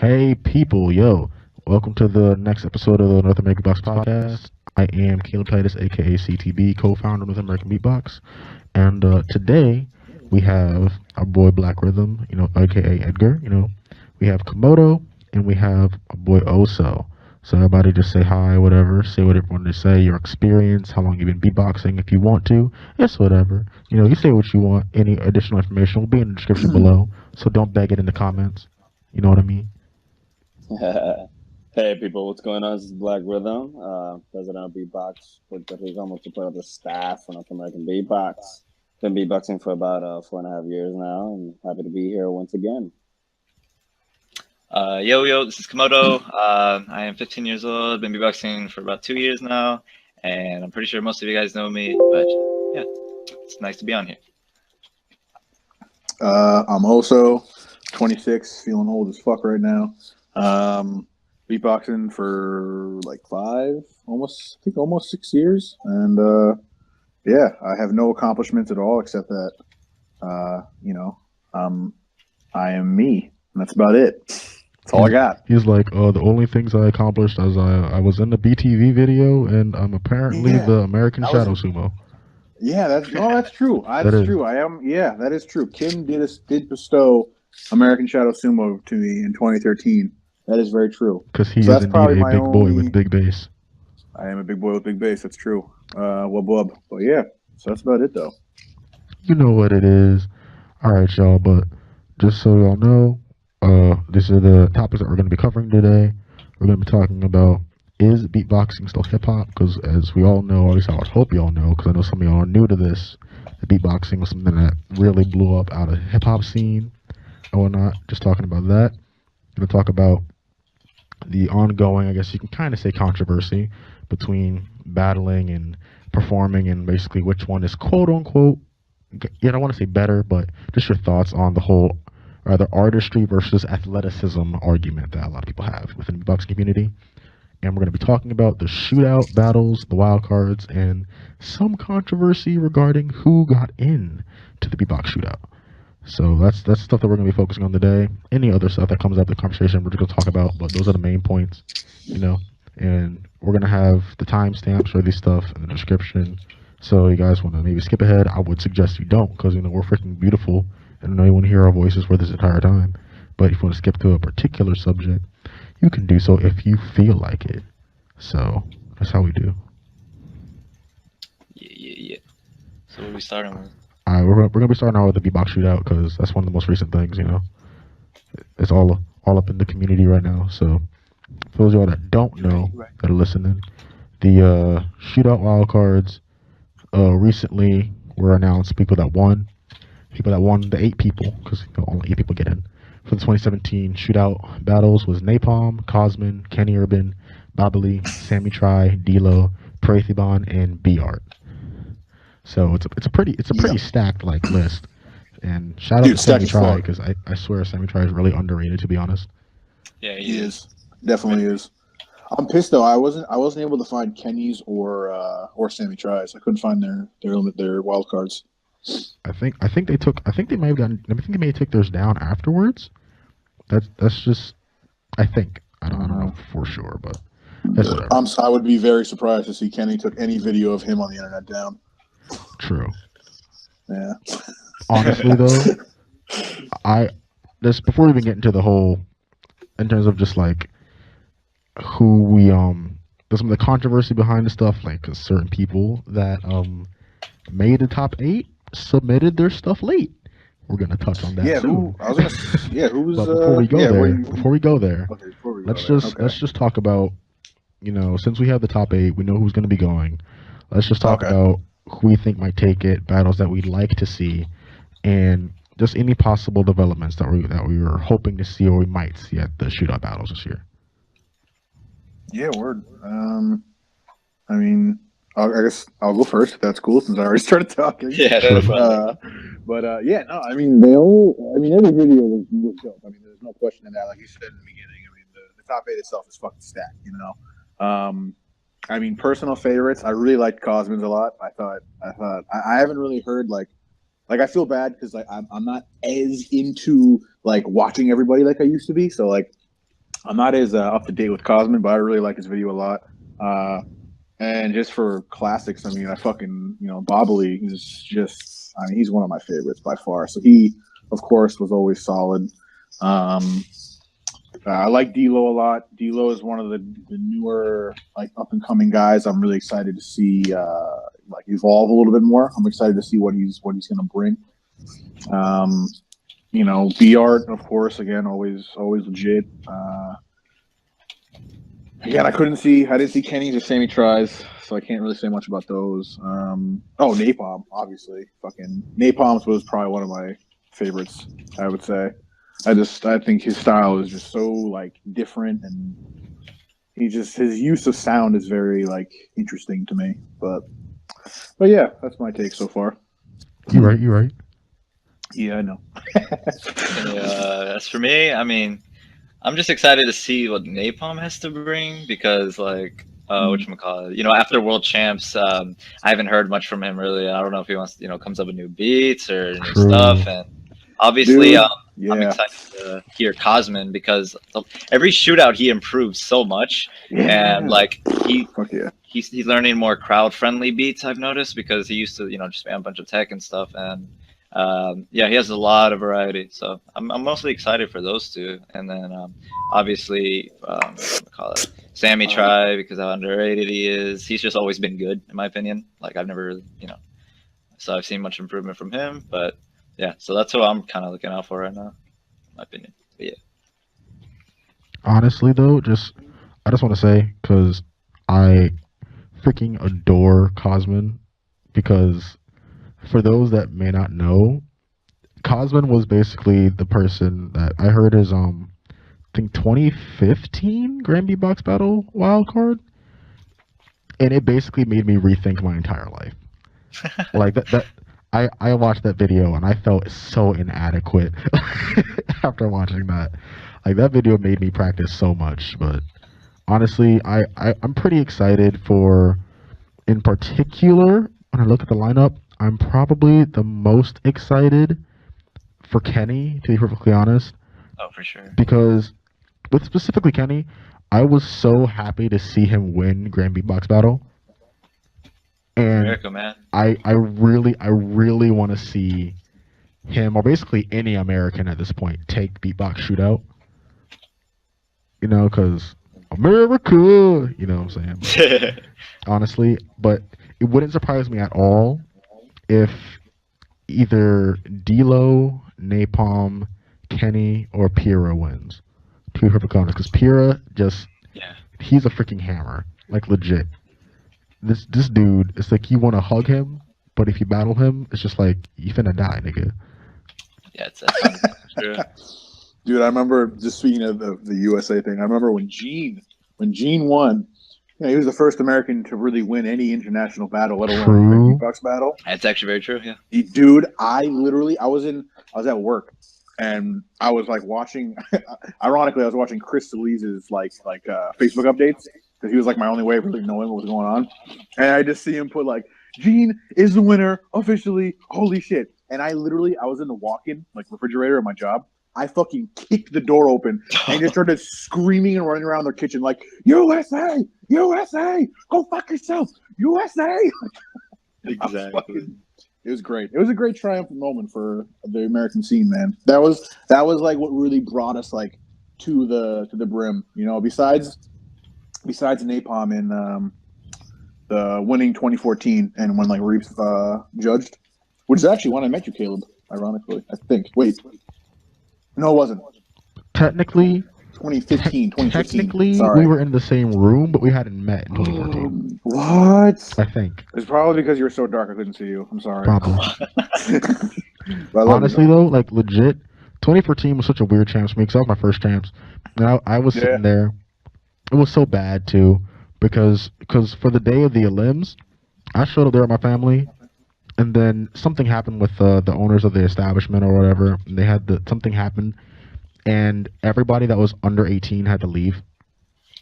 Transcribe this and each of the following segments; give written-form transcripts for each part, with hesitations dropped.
Hey people, yo, welcome to the next episode of the North American Beatbox Podcast. I am Caleb Titus, aka CTB, co-founder of North American Beatbox, and today we have our boy Black Rhythm, aka Edgar. We have Komodo, and we have our boy Oso. So everybody just say hi, whatever, say whatever you want to say, your experience, how long you've been beatboxing, if you want to, it's whatever. You say what you want. Any additional information will be in the description below, so don't beg it in the comments. You know what I mean? Hey people, what's going on? This is Black Rhythm, president of Beatbox Puerto Rico, most part of the staff for North American Beatbox. Been beatboxing for about 4.5 years now, and happy to be here once again. Yo, this is Komodo. I am 15 years old, been beatboxing for about 2 years now, and I'm pretty sure most of you guys know me, but yeah, it's nice to be on here. I'm Oso, 26, feeling old as fuck right now. Beatboxing for like almost 6 years, and yeah, I have no accomplishments at all except that, I am me, and that's about it. That's all I got. He's like, the only things I accomplished is I was in the BTV video, and I'm apparently the American Shadow Sumo. Yeah, that's true. That's That is. true. I am. Yeah, that is true. Kim did bestow American Shadow Sumo to me in 2013. That is very true. Because he is indeed a big boy with big bass. I am a big boy with big bass. That's true. Wub. But yeah, so that's about it, though. You know what it is. All right, y'all. But just so y'all know, these are the topics that we're going to be covering today. We're going to be talking about, is beatboxing still hip hop? Because as we all know, at least I would hope you all know, because I know some of y'all are new to this, that beatboxing was something that really blew up out of the hip hop scene and whatnot. Just talking about that. Going to talk about the ongoing, I guess you can kind of say, controversy between battling and performing, and basically which one is quote unquote, I don't want to say better, but just your thoughts on the whole rather artistry versus athleticism argument that a lot of people have within the beatboxing community. And we're going to be talking about the shootout battles, the wild cards, and some controversy regarding who got in to the beatbox shootout. So that's stuff that we're going to be focusing on today. Any other stuff that comes up in the conversation, we're just going to talk about, but those are the main points, And we're going to have the timestamps for this stuff in the description. So you guys want to maybe skip ahead, I would suggest you don't, because, we're freaking beautiful, and I know you want to hear our voices for this entire time. But if you want to skip to a particular subject, you can do so if you feel like it. So that's how we do. Yeah. So what are we starting with? We're gonna be starting out with the beatbox shootout because that's one of the most recent things. It's all up in the community right now. So for those of y'all that don't know, that are listening, the shootout wildcards recently were announced. People that won, the 8 people, because only 8 people get in for the 2017 shootout battles was Napalm, Cosmin, Kenny Urban, Babali, Sammy Try, D-Lo, Parathibon, and B-Art. So it's a pretty stacked list, and shout out to Sammy Try, because I swear Sammy Try is really underrated, to be honest. Yeah, he is. Definitely is. I'm pissed though. I wasn't able to find Kenny's or Sammy Try's. I couldn't find their wild cards. I think they may have took theirs down afterwards. That's just, I think. I don't know for sure, but that's whatever. I would be very surprised to see Kenny took any video of him on the internet down. True. Yeah. Honestly, though, before we even get into the whole, in terms of just who we there's some of the controversy behind the stuff, cause certain people that made the top 8 submitted their stuff late. We're gonna touch on that too. Who was? But before we go there, let's just talk about, since we have the top 8, we know who's gonna be going. Let's just talk about who we think might take it, battles that we'd like to see, and just any possible developments that we were hoping to see or we might see at the shootout battles this year. Yeah, word. I mean, I guess I'll go first if that's cool, since I already started talking. Yeah, that's fun. Yeah, no, I mean, every video was dope. I mean, there's no question in that. Like you said in the beginning, I mean, the top 8 itself is fucking stacked, I mean, personal favorites, I really liked Cosmin's a lot. I haven't really heard I feel bad because I'm not as into watching everybody like I used to be. So I'm not as up to date with Cosman, but I really like his video a lot. And just for classics, I mean, I fucking, Bobbly is just, I mean, he's one of my favorites by far. So he, of course, was always solid. I like D-Lo a lot. D-Lo is one of the newer, like, up-and-coming guys. I'm really excited to see, evolve a little bit more. I'm excited to see what he's going to bring. B-Art, of course, again, always legit. Again, I didn't see Kenny's or Sammy Tries, so I can't really say much about those. Napalm, obviously. Fucking Napalm's was probably one of my favorites, I would say. I think his style is just so, like, different, and his use of sound is very, like, interesting to me. But yeah, that's my take so far. You're right. Yeah, I know. As for me, I mean, I'm just excited to see what Napalm has to bring because, like, whatchamacallit, after World Champs, I haven't heard much from him really. I don't know if he wants, comes up with new beats or new stuff. And obviously, Dude, I'm excited to hear Cosman because every shootout he improves so much, and like he's learning more crowd friendly beats. I've noticed because he used to, just spam a bunch of tech and stuff, and he has a lot of variety. So I'm mostly excited for those two, and then obviously Sammy Try because how underrated he is. He's just always been good in my opinion. Like I've never, so I've seen much improvement from him, but. Yeah, so that's who I'm kind of looking out for right now, in my opinion. But yeah. Honestly, though, I just want to say, because I freaking adore Cosman, because for those that may not know, Cosman was basically the person that I heard his, I think 2015 Grand Beatbox Battle Wildcard, and it basically made me rethink my entire life. Like that I watched that video and I felt so inadequate after watching that. Like that video made me practice so much. But honestly, I'm pretty excited for, in particular, when I look at the lineup, I'm probably the most excited for Kenny, to be perfectly honest. Oh, for sure. Because with specifically Kenny, I was so happy to see him win Grand Beatbox Battle. And America, man. I really want to see him, or basically any American at this point, take Beatbox Shootout. Because America, you know what I'm saying? But, honestly, but it wouldn't surprise me at all if either D-Lo, Napalm, Kenny, or Pira wins. To be perfectly honest, because Pira he's a freaking hammer, like legit. This dude, it's like you want to hug him, but if you battle him, it's just like you finna die, nigga. Yeah, it's true. Dude, I remember, just speaking of the USA thing, I remember when Gene won, he was the first American to really win any international battle, let alone a beatbox battle. That's actually very true, yeah. Dude, I was at work, and I was like watching, ironically, I was watching Chris Solis's like Facebook updates, because he was like my only way of really knowing what was going on. And I just see him put like, Gene is the winner officially. Holy shit. And I was in the walk-in like refrigerator at my job. I fucking kicked the door open and just started screaming and running around their kitchen like, USA, USA, go fuck yourself, USA. Exactly. It was great. It was a great triumphant moment for the American scene, man. That was like what really brought us like to the brim. Besides Napalm in the winning 2014 and when like Reeves judged, which is actually when I met you, Caleb. Ironically, I think. Wait, no, it wasn't. Technically, 2015. Technically, Sorry. We were in the same room, but we hadn't met in 2014. What? I think. It's probably because you were so dark I couldn't see you. I'm sorry. Probably. Honestly, though, like legit, 2014 was such a weird champs for me because that was my first champs. And I was sitting there. It was so bad, too, because for the day of the elims, I showed up there with my family, and then something happened with the owners of the establishment or whatever. And they had something happened, and everybody that was under 18 had to leave.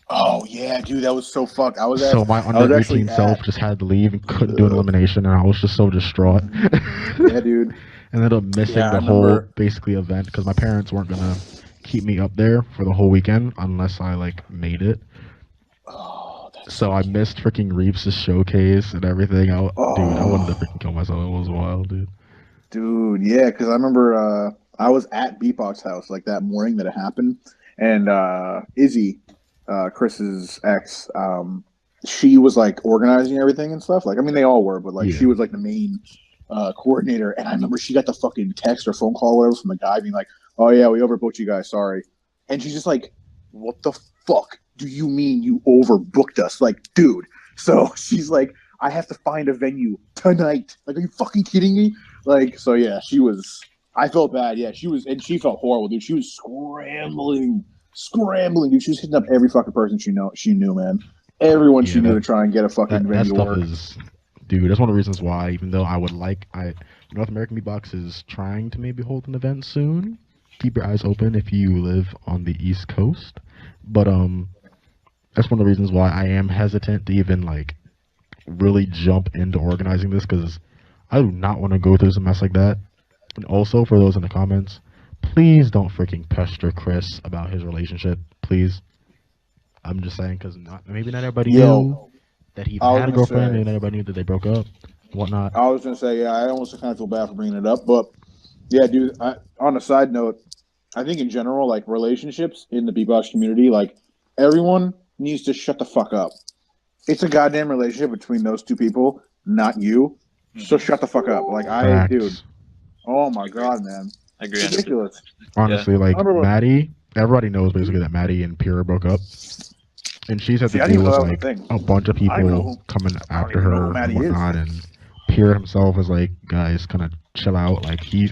Oh yeah, dude, that was so fucked. So my under 18 self just had to leave and couldn't do an elimination, and I was just so distraught. Yeah, dude. And ended up missing the whole basically event because my parents weren't gonna keep me up there for the whole weekend unless I like made it. Oh, So I missed freaking Reeves' showcase and everything. Dude, I wanted to freaking kill myself. It was wild, dude. Dude, yeah, because I remember I was at Beatbox House like that morning that it happened, and Izzy, Chris's ex, she was like organizing everything and stuff. Like, I mean, they all were, but like she was like the main coordinator. And I remember she got the fucking text or phone call or whatever from the guy being like, "Oh yeah, we overbooked you guys, sorry." And she's just like, "What the fuck do you mean you overbooked us?" Like, dude. So she's like, "I have to find a venue tonight." Like, are you fucking kidding me? Like, so yeah, she was. I felt bad. Yeah, she was, and she felt horrible, dude. She was scrambling, dude. She was hitting up every fucking person she knew, man. Everyone she knew to try and get a fucking venue. That stuff is, dude. That's one of the reasons why, even though I would like, North American Beatbox is trying to maybe hold an event soon. Keep your eyes open if you live on the East Coast. But that's one of the reasons why I am hesitant to even like really jump into organizing this, because I do not want to go through some mess like that. And also, for those in the comments, please don't freaking pester Chris about his relationship, please. I'm just saying, because maybe not everybody knew that he had a girlfriend, maybe not everybody knew that they broke up, whatnot. I was gonna say, yeah, I almost kind of feel bad for bringing it up, but yeah, dude. On a side note, I think in general, like relationships in the beatbox community, like everyone needs to shut the fuck up. It's a goddamn relationship between those two people, not you. So shut the fuck up. Like dude. Oh my god, man. I agree. It's ridiculous. Honestly, like Maddie, everybody knows basically that Maddie and Pyrrha broke up. And she's had to deal with like a bunch of people coming after her and whatnot. And Pyrrha himself is like, guys, kind of chill out. Like he's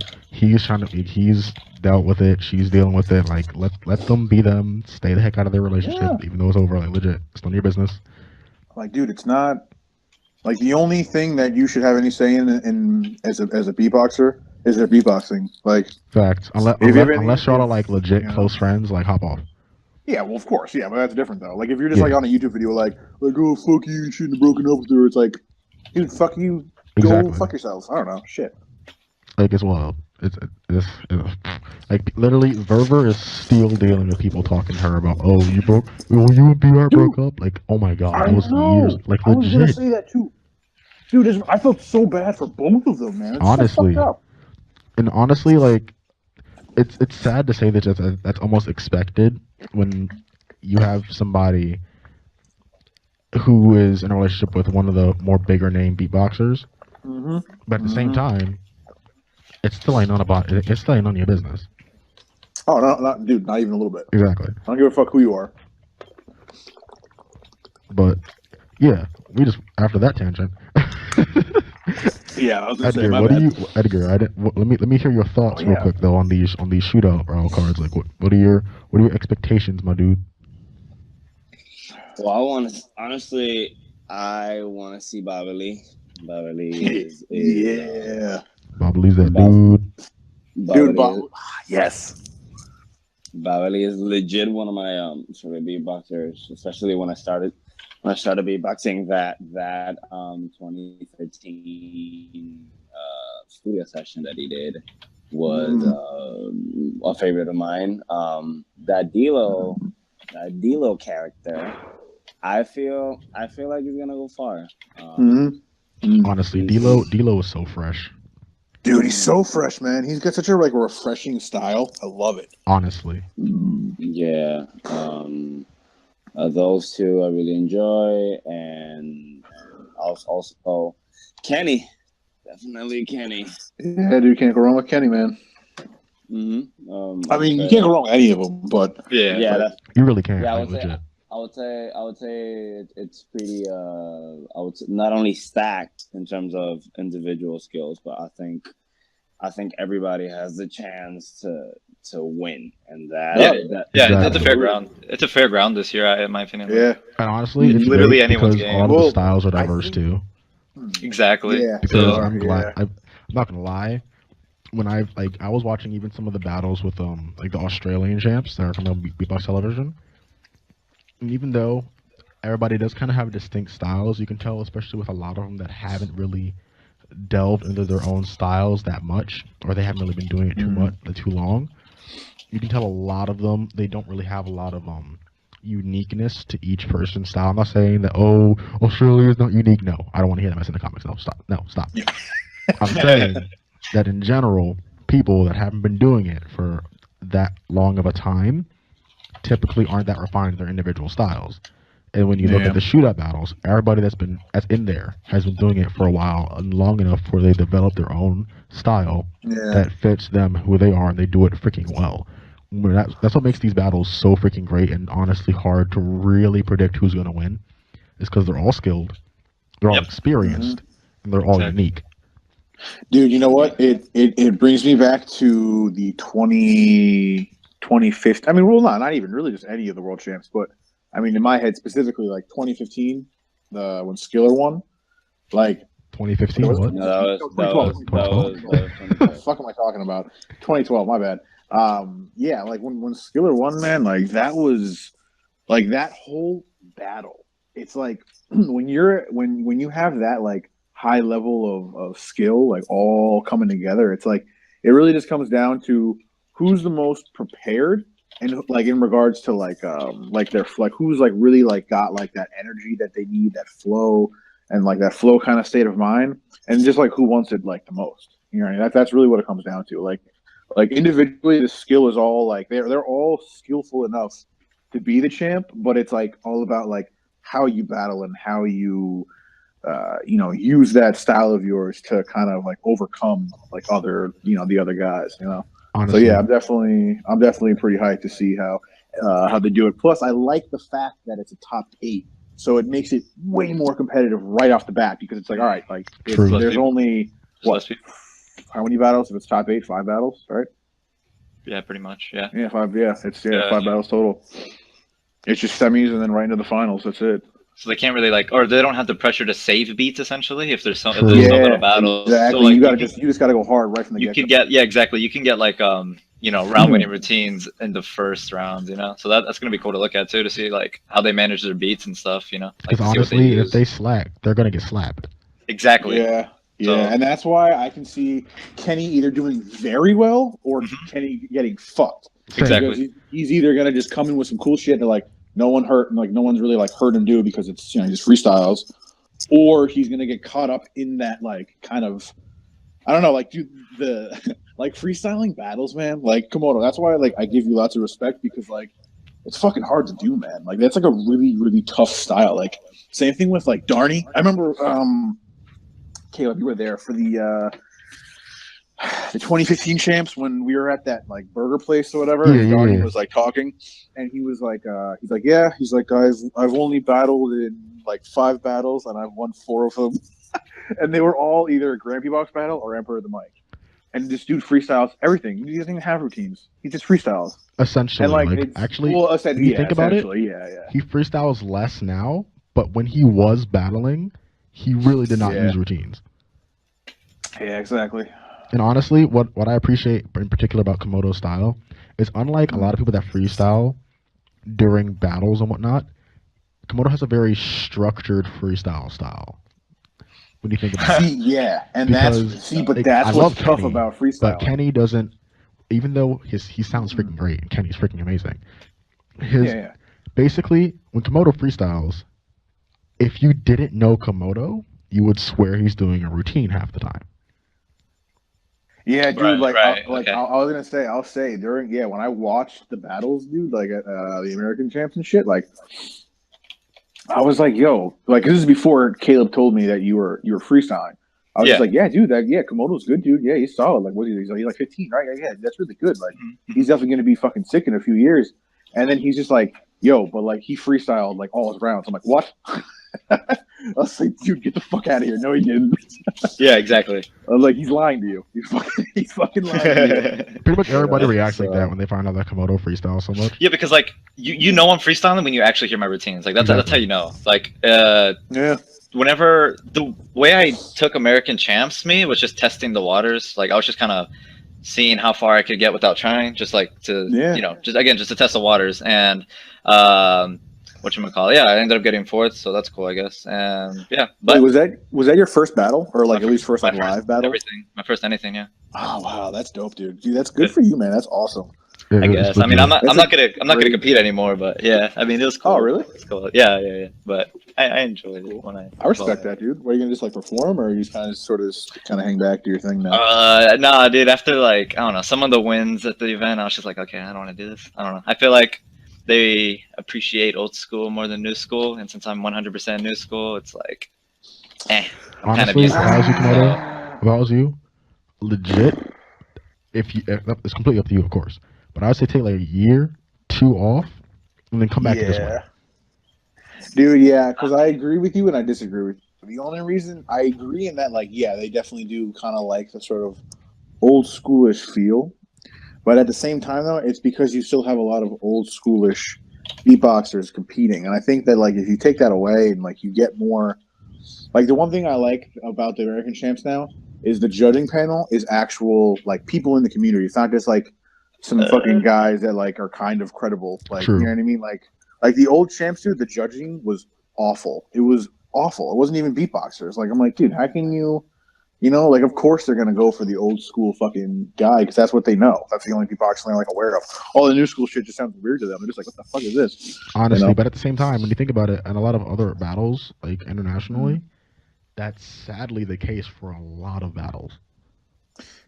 dealt with it. She's dealing with it. Like let them be them. Stay the heck out of their relationship, even though it's over. Like legit, it's none of your business. Like, dude, it's not like the only thing that you should have any say in as a beatboxer is their beatboxing. Like facts. Unless y'all are like legit close friends, like hop off. Yeah, well, of course, yeah, but that's different though. Like, if you're just like on a YouTube video, like, oh fuck you, you shouldn't have broken up with her. It's like, dude, fuck you, go fuck yourself. I don't know, shit. Like it's wild. It's like literally, Verver is still dealing with people talking to her about, oh, you and BR broke up. Like, oh my god, that was years. Like I was gonna say that too, dude. I felt so bad for both of them, man. It's honestly, so fucked up. And honestly, like, it's sad to say that that's almost expected when you have somebody who is in a relationship with one of the more bigger name beatboxers, but at the same time, it's still ain't none of your business. Oh, not dude, not even a little bit. Exactly. I don't give a fuck who you are. But yeah, we just after that tangent. Yeah, I was gonna Edgar, say, Edgar? Let me hear your thoughts real quick though on these shootout cards. Like, what are your expectations, my dude? Well, I want to see Babali. Babali is Babali's that dude. Yes. Babali is legit one of my sort of beatboxers, especially when I started beatboxing that 2013 studio session that he did was a favorite of mine. That Dilo character, I feel like he's gonna go far. Honestly, Dilo is so fresh. Dude, he's so fresh, man. He's got such a like refreshing style. I love it. Honestly. Yeah. Those two I really enjoy, and also Kenny, definitely Kenny. Yeah, dude, can't go wrong with Kenny, man. I mean, you can't go wrong with any of them, but yeah, you really can't. Yeah, legit. I would say it's pretty. I would say not only stacked in terms of individual skills, but I think everybody has the chance to win, and it's a fair ground. It's a fair ground this year, in my opinion. Yeah, and honestly, it's literally anyone's game. All of the styles are diverse too. Exactly. Yeah. Because I'm glad. I'm not gonna lie. When I was watching even some of the battles with like the Australian champs that are coming on Beatbox television, and even though everybody does kind of have distinct styles, you can tell, especially with a lot of them that haven't really delved into their own styles that much, or they haven't really been doing it too long. you can tell a lot of them, they don't really have a lot of uniqueness to each person's style. I'm not saying that, oh, Australia is not unique. No, I don't want to hear that mess in the comments. No, stop. No, stop. I'm saying that in general, people that haven't been doing it for that long of a time typically aren't that refined in their individual styles. And when you look at the shootout battles, everybody that's in there has been doing it for a while and long enough where they develop their own style that fits them who they are, and they do it freaking well. That's what makes these battles so freaking great and honestly hard to really predict who's going to win. Is because they're all skilled, they're all experienced, and they're all unique. Dude, you know what? It brings me back to the 2015. I mean, well, not even really just any of the world champs, but I mean, in my head specifically, like 2015, when Skiller won, like 2015. What? No, that was 2012. What the fuck am I talking about? 2012. My bad. Yeah, like when Skiller won, man, like that was like that whole battle. It's like when you have that like high level of skill, like all coming together, it's like it really just comes down to who's the most prepared, and like in regards to like their like who's like really like got like that energy that they need, that flow, and like that flow kind of state of mind, and just like who wants it like the most. You know what I mean? That's really what it comes down to. Like individually, the skill is all like they're all skillful enough to be the champ, but it's like all about like how you battle and how you use that style of yours to kind of like overcome like other the other guys. Honestly. So yeah, I'm definitely pretty hyped to see how they do it. Plus, I like the fact that it's a top 8, so it makes it way more competitive right off the bat, because it's like, all right, like there's only how many battles? If it's top 8, 5 battles, right? Yeah, pretty much. Yeah. Yeah, 5. Yeah, it's 5 battles total. It's just semis and then right into the finals. That's it. So they can't really or they don't have the pressure to save beats essentially if there's so little battles. Exactly. So, like, you just gotta go hard right from the get-go. Exactly. You can get like round winning routines in the first rounds. So that's gonna be cool to look at too, to see like how they manage their beats and stuff. Because honestly, if they slack, they're gonna get slapped. Exactly. Yeah. Yeah, and that's why I can see Kenny either doing very well or Kenny getting fucked. Exactly. Because he's either gonna just come in with some cool shit and like no one hurt, and like no one's really like heard him do it because it's he just freestyles, or he's gonna get caught up in that like kind of, I don't know, like dude, the like freestyling battles, man. Like Komodo, that's why like I give you lots of respect, because like it's fucking hard to do, man. Like that's like a really really tough style. Like same thing with like Darnie. I remember Caleb, you were there for the 2015 champs when we were at that like burger place or whatever. And Darnie was like talking, and he was like, he's like, guys, I've only battled in like 5 battles and I've won 4 of them, and they were all either a Grand Beatbox battle or Emperor of the Mic. And this dude freestyles everything. He doesn't even have routines. He just freestyles. Essentially, and like actually, when you think about it, he freestyles less now. But when he was battling, he really did not use routines. Yeah, exactly. And honestly, what I appreciate in particular about Komodo's style is, unlike a lot of people that freestyle during battles and whatnot, Komodo has a very structured freestyle style. When you think about it. And that's what's tough Kenny, about freestyle. But Kenny doesn't, even though he sounds freaking great and Kenny's freaking amazing. Basically, when Komodo freestyles, if you didn't know Komodo, you would swear he's doing a routine half the time. Yeah, dude. I was gonna say, I'll say during when I watched the battles, dude, like at the American champs and shit, like I was like, yo, like this is before Caleb told me that you were freestyling. I was just like, yeah, dude, Komodo's good, dude. Yeah, he's solid. Like, he's like 15, right? Yeah, that's really good. Like, he's definitely gonna be fucking sick in a few years. And then he's just like, yo, but like he freestyled like all his rounds. I'm like, what? I was like, dude, get the fuck out of here. No, he didn't. Yeah, exactly. I was like, he's lying to you. He's fucking lying to you. Pretty much everybody reacts like that when they find out that Komodo freestyles so much. Yeah, because like you know I'm freestyling when you actually hear my routines. Like that's how you know. Like whenever the way I took American champs was just testing the waters. Like I was just kind of seeing how far I could get without trying, just like to just to test the waters. And whatchamacallit, I ended up getting 4th, so that's cool, I guess. And but was that your first battle, or like at least first like live battle? Everything, my first anything, yeah. Oh wow, that's dope, dude. That's good for you, man. That's awesome. I guess. I mean, I'm not That's gonna compete anymore, but yeah. I mean, it was cool. Oh, really? It's cool. Yeah. But I enjoyed it when I respect that, dude. What, are you gonna just like perform, or are you just kind of hang back, do your thing now? Nah, dude. After like I don't know, some of the wins at the event, I was just like, okay, I don't want to do this. I don't know. I feel like they appreciate old school more than new school, and since I'm 100% new school, it's like, I'm kind of Honestly, used if to I was you, it. Komodo, if I was you, legit, if it's completely up to you, of course. But I would say take like a year, 2 off, and then come back to this one. Dude, yeah, because I agree with you and I disagree with you. The only reason I agree in that, like, yeah, they definitely do kind of like the sort of old schoolish feel. But at the same time, though, it's because you still have a lot of old schoolish beatboxers competing. And I think that, like, if you take that away and, like, you get more. Like, the one thing I like about the American Champs now is the judging panel is actual, like, people in the community. It's not just, like, some fucking guys that, like, are kind of credible. Like, True. you know what I mean? Like the old Champs, dude, the judging was awful. It was awful. It wasn't even beatboxers. Like, I'm like, dude, how can you. You know, like, of course they're going to go for the old school fucking guy because that's what they know. That's the only beatboxing they're, like, aware of. All the new school shit just sounds weird to them. They're just like, what the fuck is this? Honestly, You know? but at the same time, when you think about it, and a lot of other battles, like internationally, that's sadly the case for a lot of battles.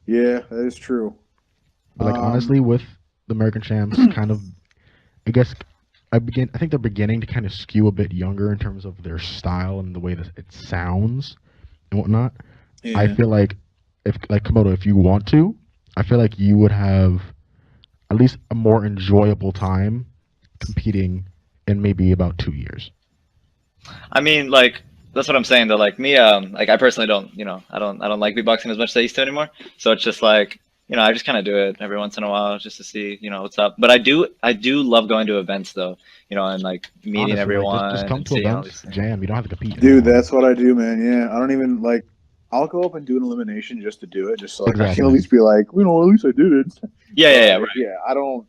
Yeah, that is true. But, like, honestly, with the American Champs, kind of, I guess, I think they're beginning to kind of skew a bit younger in terms of their style and the way that it sounds and whatnot. Yeah. I feel like, if like Komodo, if you want to, I feel like you would have at least a more enjoyable time competing in maybe about 2 years. I mean, like, that's what I'm saying though. Like me, like I personally don't, I don't like beatboxing as much as I used to anymore. So it's just like, I just kind of do it every once in a while just to see, what's up. But I do love going to events though, and like meeting Honestly, everyone. Like, just come and to seeing all events, these things. jam. You don't have to compete. Dude, that's what I do, man. Yeah, I don't even, like, I'll go up and do an elimination just to do it, just so, like, I can at least be like, at least I did it. Yeah, right. Yeah, I don't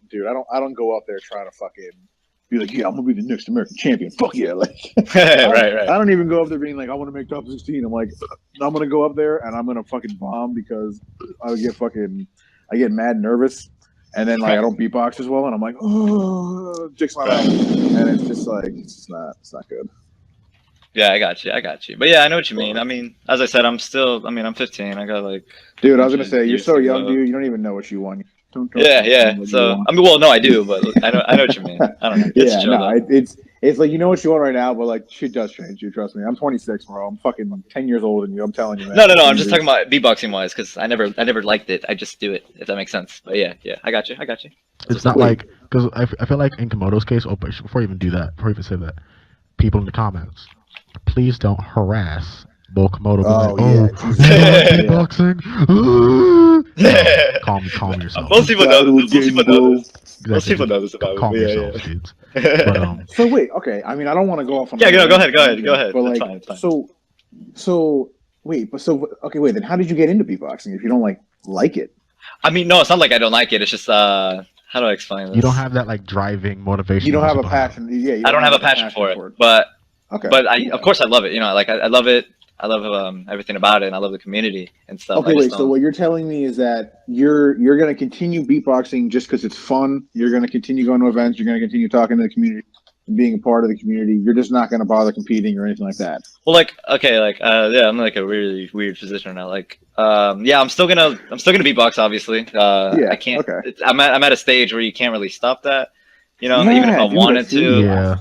go up there trying to fucking be like, yeah, I'm gonna be the next American champion. Fuck yeah, like, right. I don't even go up there being like, I want to make top 16. I'm like, I'm gonna go up there and I'm gonna fucking bomb because I get mad nervous, and then, like, I don't beatbox as well, and I'm like, oh, jigs my mouth, and it's just like, it's not good. Yeah, I got you. But yeah, I know what you mean. I mean, as I said, I'm 15. I got like. Dude, I was gonna say, you're so young, dude. You don't even know what you want. Don't yeah. So I mean, well, no, I do, but I know what you mean. I don't know. It's like, you know what you want right now, but, like, shit does change. You trust me. I'm 26, bro. I'm fucking 10 years older than you. I'm telling you, man. No. I'm just talking about beatboxing wise because I never liked it. I just do it, if that makes sense. But yeah, I got you. It's not like, because I feel like in Komodo's case. Oh, but before you even do that, before you even say that, people in the comments, please don't harass Bull Komodo. Beatboxing. Calm yourself. Most people know this. Most people know this about me. Calm yourselves, dudes. But, so wait, okay. I mean, I don't want to go off on. Yeah, go ahead. But, like, it's fine. So wait, then how did you get into beatboxing if you don't like it? I mean, no, it's not like I don't like it. It's just how do I explain this? You don't have that, like, driving motivation. You don't have a passion. Yeah, I don't have a passion for it. But of course I love it. Like I love it. I love everything about it, and I love the community and stuff. Okay, wait. So what you're telling me is that you're going to continue beatboxing just because it's fun. You're going to continue going to events. You're going to continue talking to the community and being a part of the community. You're just not going to bother competing or anything like that. Well, I'm like a really weird position now. Like, I'm still gonna beatbox. Obviously, I can't. Okay. I'm at a stage where you can't really stop that. Even if I wanted to. Yeah.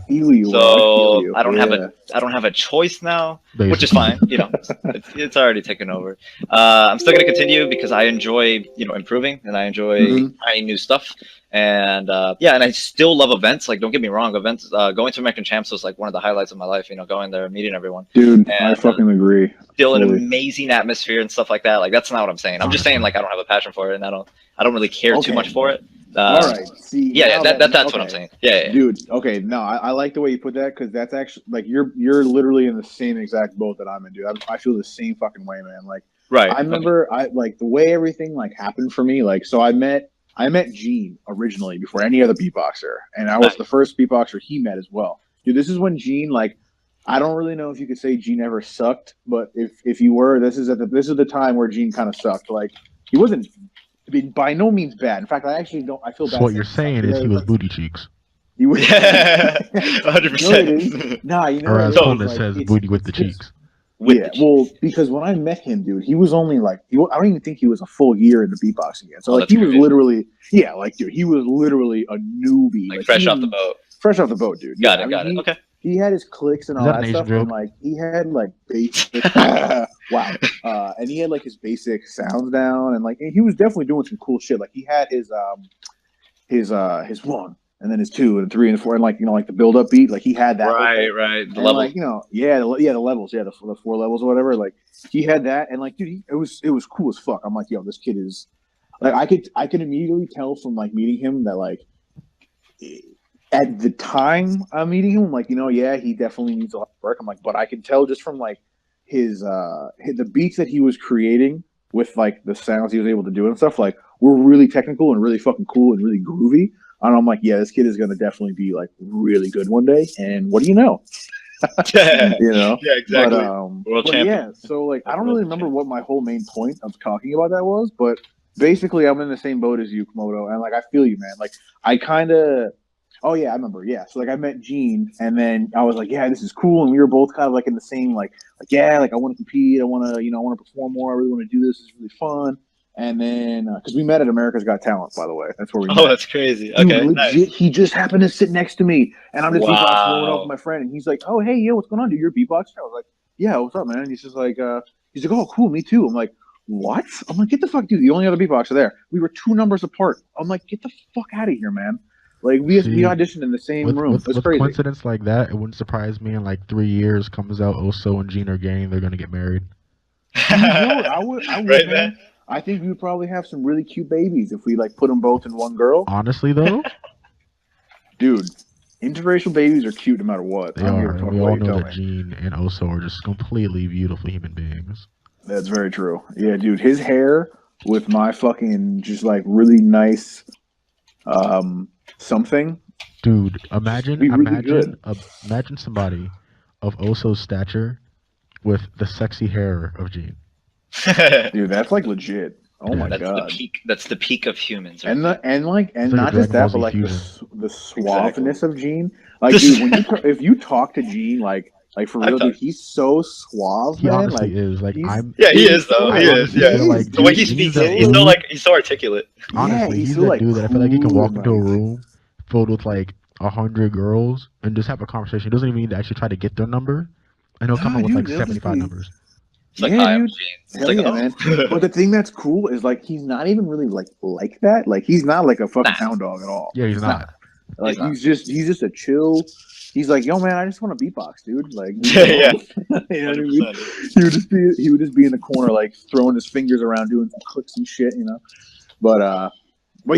So I don't have a choice now, which is fine. It's already taken over. I'm still gonna continue because I enjoy improving and I enjoy trying new stuff. And and I still love events. Like, don't get me wrong, events. Going to American Champs was like one of the highlights of my life. Going there, meeting everyone. Dude, I fucking agree. Still an amazing atmosphere and stuff like that. Like, that's not what I'm saying. I'm just saying, like, I don't have a passion for it, and I don't really care too much for it. All right. See. That's what I'm saying. Yeah. Dude. Okay. No, I like the way you put that because that's actually, like, you're literally in the same exact boat that I'm in, dude. I feel the same fucking way, man. Like, right. I remember the way everything, like, happened for me. Like, so I met Gene originally before any other beatboxer, and I was the first beatboxer he met as well. Dude, this is when Gene, like, I don't really know if you could say Gene ever sucked, but if you were, this is the time where Gene kind of sucked. Like, he wasn't by no means bad. In fact, I actually don't. I feel bad. So what you're saying is he was booty cheeks. He was. Yeah, You know what it is? Nah, you know Or what as it is? Conan Like, says, it's- booty with the it's just- cheeks. With yeah, the cheeks. well, because when I met him, dude, he was only like, I don't even think he was a full year into beatboxing yet. So Oh, like, that's he was great. literally, yeah, like, dude, he was literally a newbie, Like fresh he off the was boat. fresh off the boat, dude. Got Yeah, it. Got it. Okay. He had his clicks and Is all that an that Asian stuff, joke? and like he had like basic, wow, and he had like his basic sounds down, and like he was definitely doing some cool shit. Like he had his 1, and then his 2 and 3 and 4, and like like the build up beat, like he had that. Right. The And level. like the levels, the 4 levels or whatever. Like he had that, and like dude, it was cool as fuck. I'm like, yo, this kid is like I could immediately tell from like meeting him that like at the time I'm meeting him, I'm like, yeah, he definitely needs a lot of work. I'm like, but I can tell just from like his the beats that he was creating with like the sounds he was able to do and stuff, like were really technical and really fucking cool and really groovy. And I'm like, yeah, this kid is gonna definitely be like really good one day. And what do you know? Yeah, But exactly. World but champion. yeah, so like I don't really remember what my whole main point of talking about that was, but basically I'm in the same boat as you, Komodo, and like I feel you, man. Like I kind of. Oh yeah, I remember. Yeah, so like I met Gene, and then I was like, "Yeah, this is cool," and we were both kind of like in the same like yeah, like I want to compete, I want to I want to perform more, I really want to do this. It's really fun. And then because we met at America's Got Talent, by the way, that's where we met. Oh, that's crazy. Dude, Okay, legit, nice. he just happened to sit next to me, and I'm just beatboxing warming up Wow. with my friend, and he's like, "Oh hey, yo, what's going on, dude? You're a beatboxer?" I was like, "Yeah, what's up, man?" And he's just like, "Oh, cool, me too." I'm like, "What?" I'm like, "Get the fuck, dude! The only other beatboxer there. We were 2 numbers apart." I'm like, "Get the fuck out of here, man!" Like we auditioned in the same room. It's With crazy. coincidence like that, it wouldn't surprise me. In like 3 years, comes out Oso and Gene are gay. They're gonna get married. Dude, I would, Right, man. I think we would probably have some really cute babies if we like put them both in one girl. Honestly, though, dude, interracial babies are cute no matter what. they are. And we all know that Gene and Oso are just completely beautiful human beings. That's very true. Yeah, dude, his hair with my fucking just like really nice something. Dude, imagine somebody of Oso's stature with the sexy hair of Gene. Dude, that's like legit. Oh my god, that's the peak of humans. Right? And not like just that, but like the suaveness of Gene. Like, dude, when if you talk to Gene, like for real, dude, he's so suave. He man. honestly like, is. Like he is though. He is. Yeah. Like, the way he speaks, he's so articulate. Honestly, he's that dude that I feel like he can walk into a room filled with like 100 girls and just have a conversation. He doesn't even need to actually try to get their number, and he'll come up with like 75 numbers. It's like, dude. Hell yeah, man. But the thing that's cool is like he's not even really like that. Like he's not like a fucking hound dog at all. Yeah, he's not. Like he's just a chill. He's like, yo, man, I just want to beatbox, dude. Like, yeah. You know what I mean? He would just be in the corner, like throwing his fingers around, doing some clicks and shit, you know. But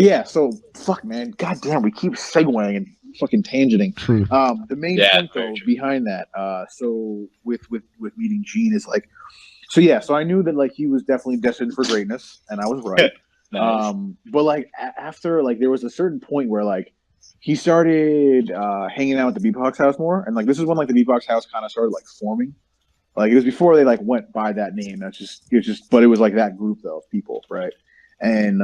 yeah. So fuck, man. Goddamn, we keep segueing and fucking tangenting. True. The main point though behind that, so with meeting Gene is like, so yeah, so I knew that like he was definitely destined for greatness, and I was right. Nice. But like after like there was a certain point where like he started hanging out at the Beatbox House more, and like this is when like the Beatbox House kind of started like forming. Like it was before they like went by that name. But it was like that group though of people, right? And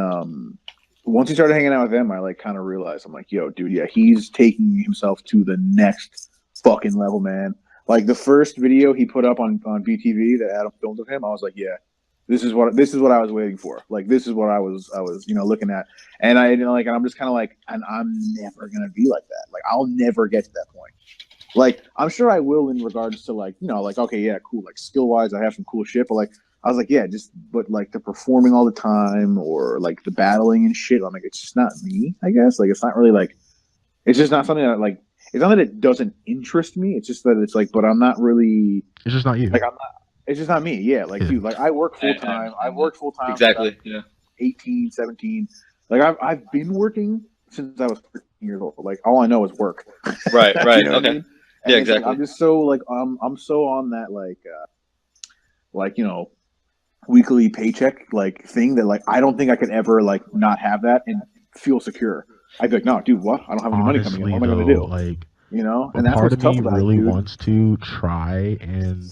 once he started hanging out with them, I like kind of realized I'm like, yo, dude, yeah, he's taking himself to the next fucking level, man. Like the first video he put up on BTV that Adam filmed of him, I was like, yeah, this is what I was waiting for. Like this is what I was looking at, and I'm just kind of like, and I'm never gonna be like that. Like I'll never get to that point. Like I'm sure I will in regards to like like okay, yeah, cool. Like skill wise, I have some cool shit, but like I was like, yeah, but like the performing all the time or like the battling and shit, I'm like, it's just not me. I guess like it's not really like, it's just not something that like. It's not that it doesn't interest me. It's just that it's like, but I'm not really. It's just not you. Like I'm not. It's just not me. Yeah, like dude, like I work full time. I worked full time. Exactly. Yeah. 18, 17. Like I've been working since I was 13 years old. Like all I know is work. Right. You know okay. I mean? Yeah, exactly. Like, I'm just so like I'm so on that like weekly paycheck like thing that like I don't think I could ever like not have that and feel secure. I'd be like, no, dude, what? I don't have any money coming in. What am I going to do? Like, and that's part what's of tough me about really it, dude. wants to try and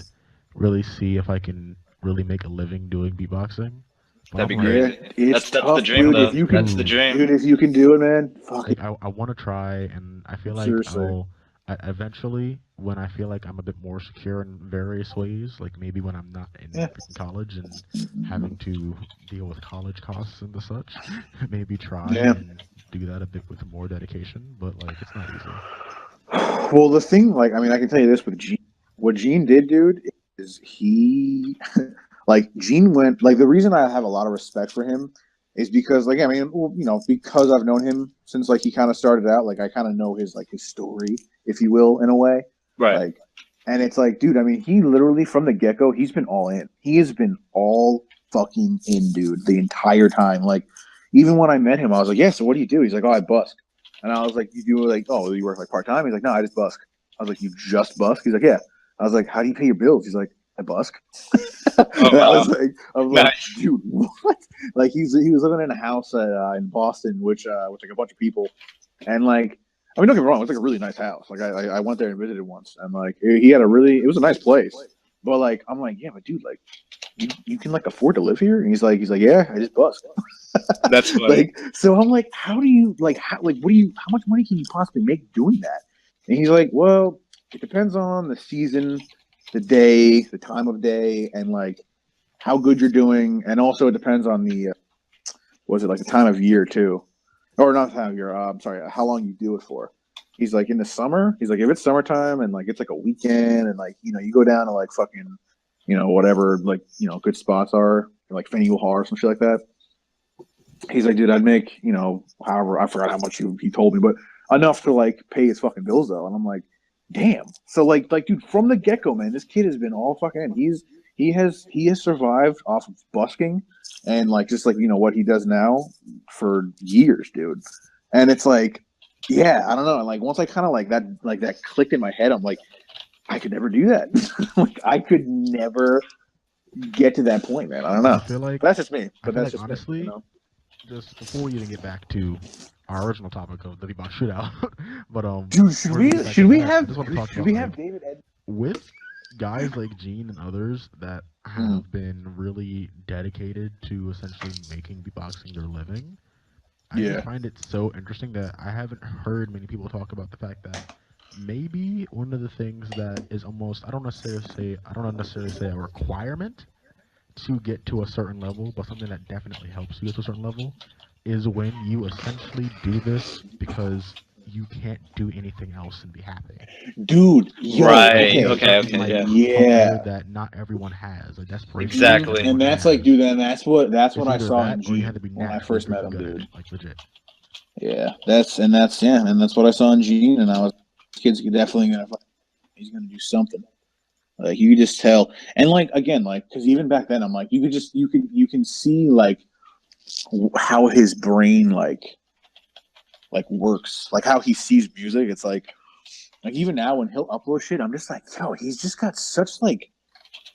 really see if I can really make a living doing beatboxing. That'd be I'm crazy. like, it's That's tough, the dream, dude. though. If you can, That's the dream. dude, if you can do it, man. Fuck like it. I want to try, and I feel like Seriously. eventually, when I feel like I'm a bit more secure in various ways, like maybe when I'm not in Yeah. freaking college and having to deal with college costs and the such, maybe try Yeah. and do that a bit with more dedication. But like, it's not easy. Well, the thing, like, I mean, I can tell you this with Gene. What Gene did, dude, is he, like, Gene went, like, the reason I have a lot of respect for him is because, like, I mean, well, you know, because I've known him since, like, he kind of started out, like, I kind of know his, like, his story, if you will, in a way. Right. Like, and it's like, dude, I mean, he literally, from the get go, he's been all in. He has been all fucking in, dude, the entire time. Like, even when I met him, I was like, yeah, so what do you do? He's like, oh, I busk. And I was like, you do like, oh, you work like part time? He's like, no, I just busk. I was like, you just busk? He's like, yeah. I was like, how do you pay your bills? He's like, I busk. Oh, wow. I was like, dude, what? Like he was living in a house in Boston, which with like a bunch of people, and like, I mean, don't get me wrong, it was like a really nice house. Like I went there and visited once, and like he had it was a nice place. But like, I'm like, yeah, but dude, like, you can like afford to live here? And he's like, yeah, I just busk. That's funny. Like, so I'm like, how do you like, how much money can you possibly make doing that? And he's like, well, it depends on the season, the day, the time of day, and like how good you're doing, and also it depends on the was it like the time of year too, or not time of year. I'm sorry, how long you do it for. He's like in the summer. He's like if it's summertime and like it's like a weekend and like you know you go down to like fucking you know whatever like you know good spots are like Faneuil Hall or some shit like that. He's like, dude, I'd make, you know, however, I forgot how much he told me, but enough to like pay his fucking bills though. And I'm like, damn. So like, dude, from the get go, man, this kid has been all fucking in. He has survived off of busking and like just like you know what he does now for years, dude. And it's like, yeah, I don't know. And like once I kind of like that clicked in my head, I'm like, I could never do that. Like I could never get to that point, man. I don't know. I feel like But that's just me. But I feel that's like just honestly, me, you know? just before we even get back to our original topic of the Beatbox Shootout, but Dude, should we have like, David Ed? with guys like Gene and others that have been really dedicated to essentially making beatboxing their living? I just find it so interesting that I haven't heard many people talk about the fact that maybe one of the things that is almost I don't necessarily say a requirement to get to a certain level, but something that definitely helps you get to a certain level is when you essentially do this because you can't do anything else and be happy. Dude, yo, Right. Okay, Yeah. hunger that not everyone has, like desperation. Exactly. And that's like, dude, and that's what I saw in or you Gene have to be when I naturally first met him, freaking good at dude. it, like legit. Yeah, that's what I saw in Gene, and I was kid's definitely he's gonna do something. Like you could just tell, and like again, like because even back then, I'm like, you can see like how his brain like works, like how he sees music. It's like even now when he'll upload shit, I'm just like, yo, he's just got such like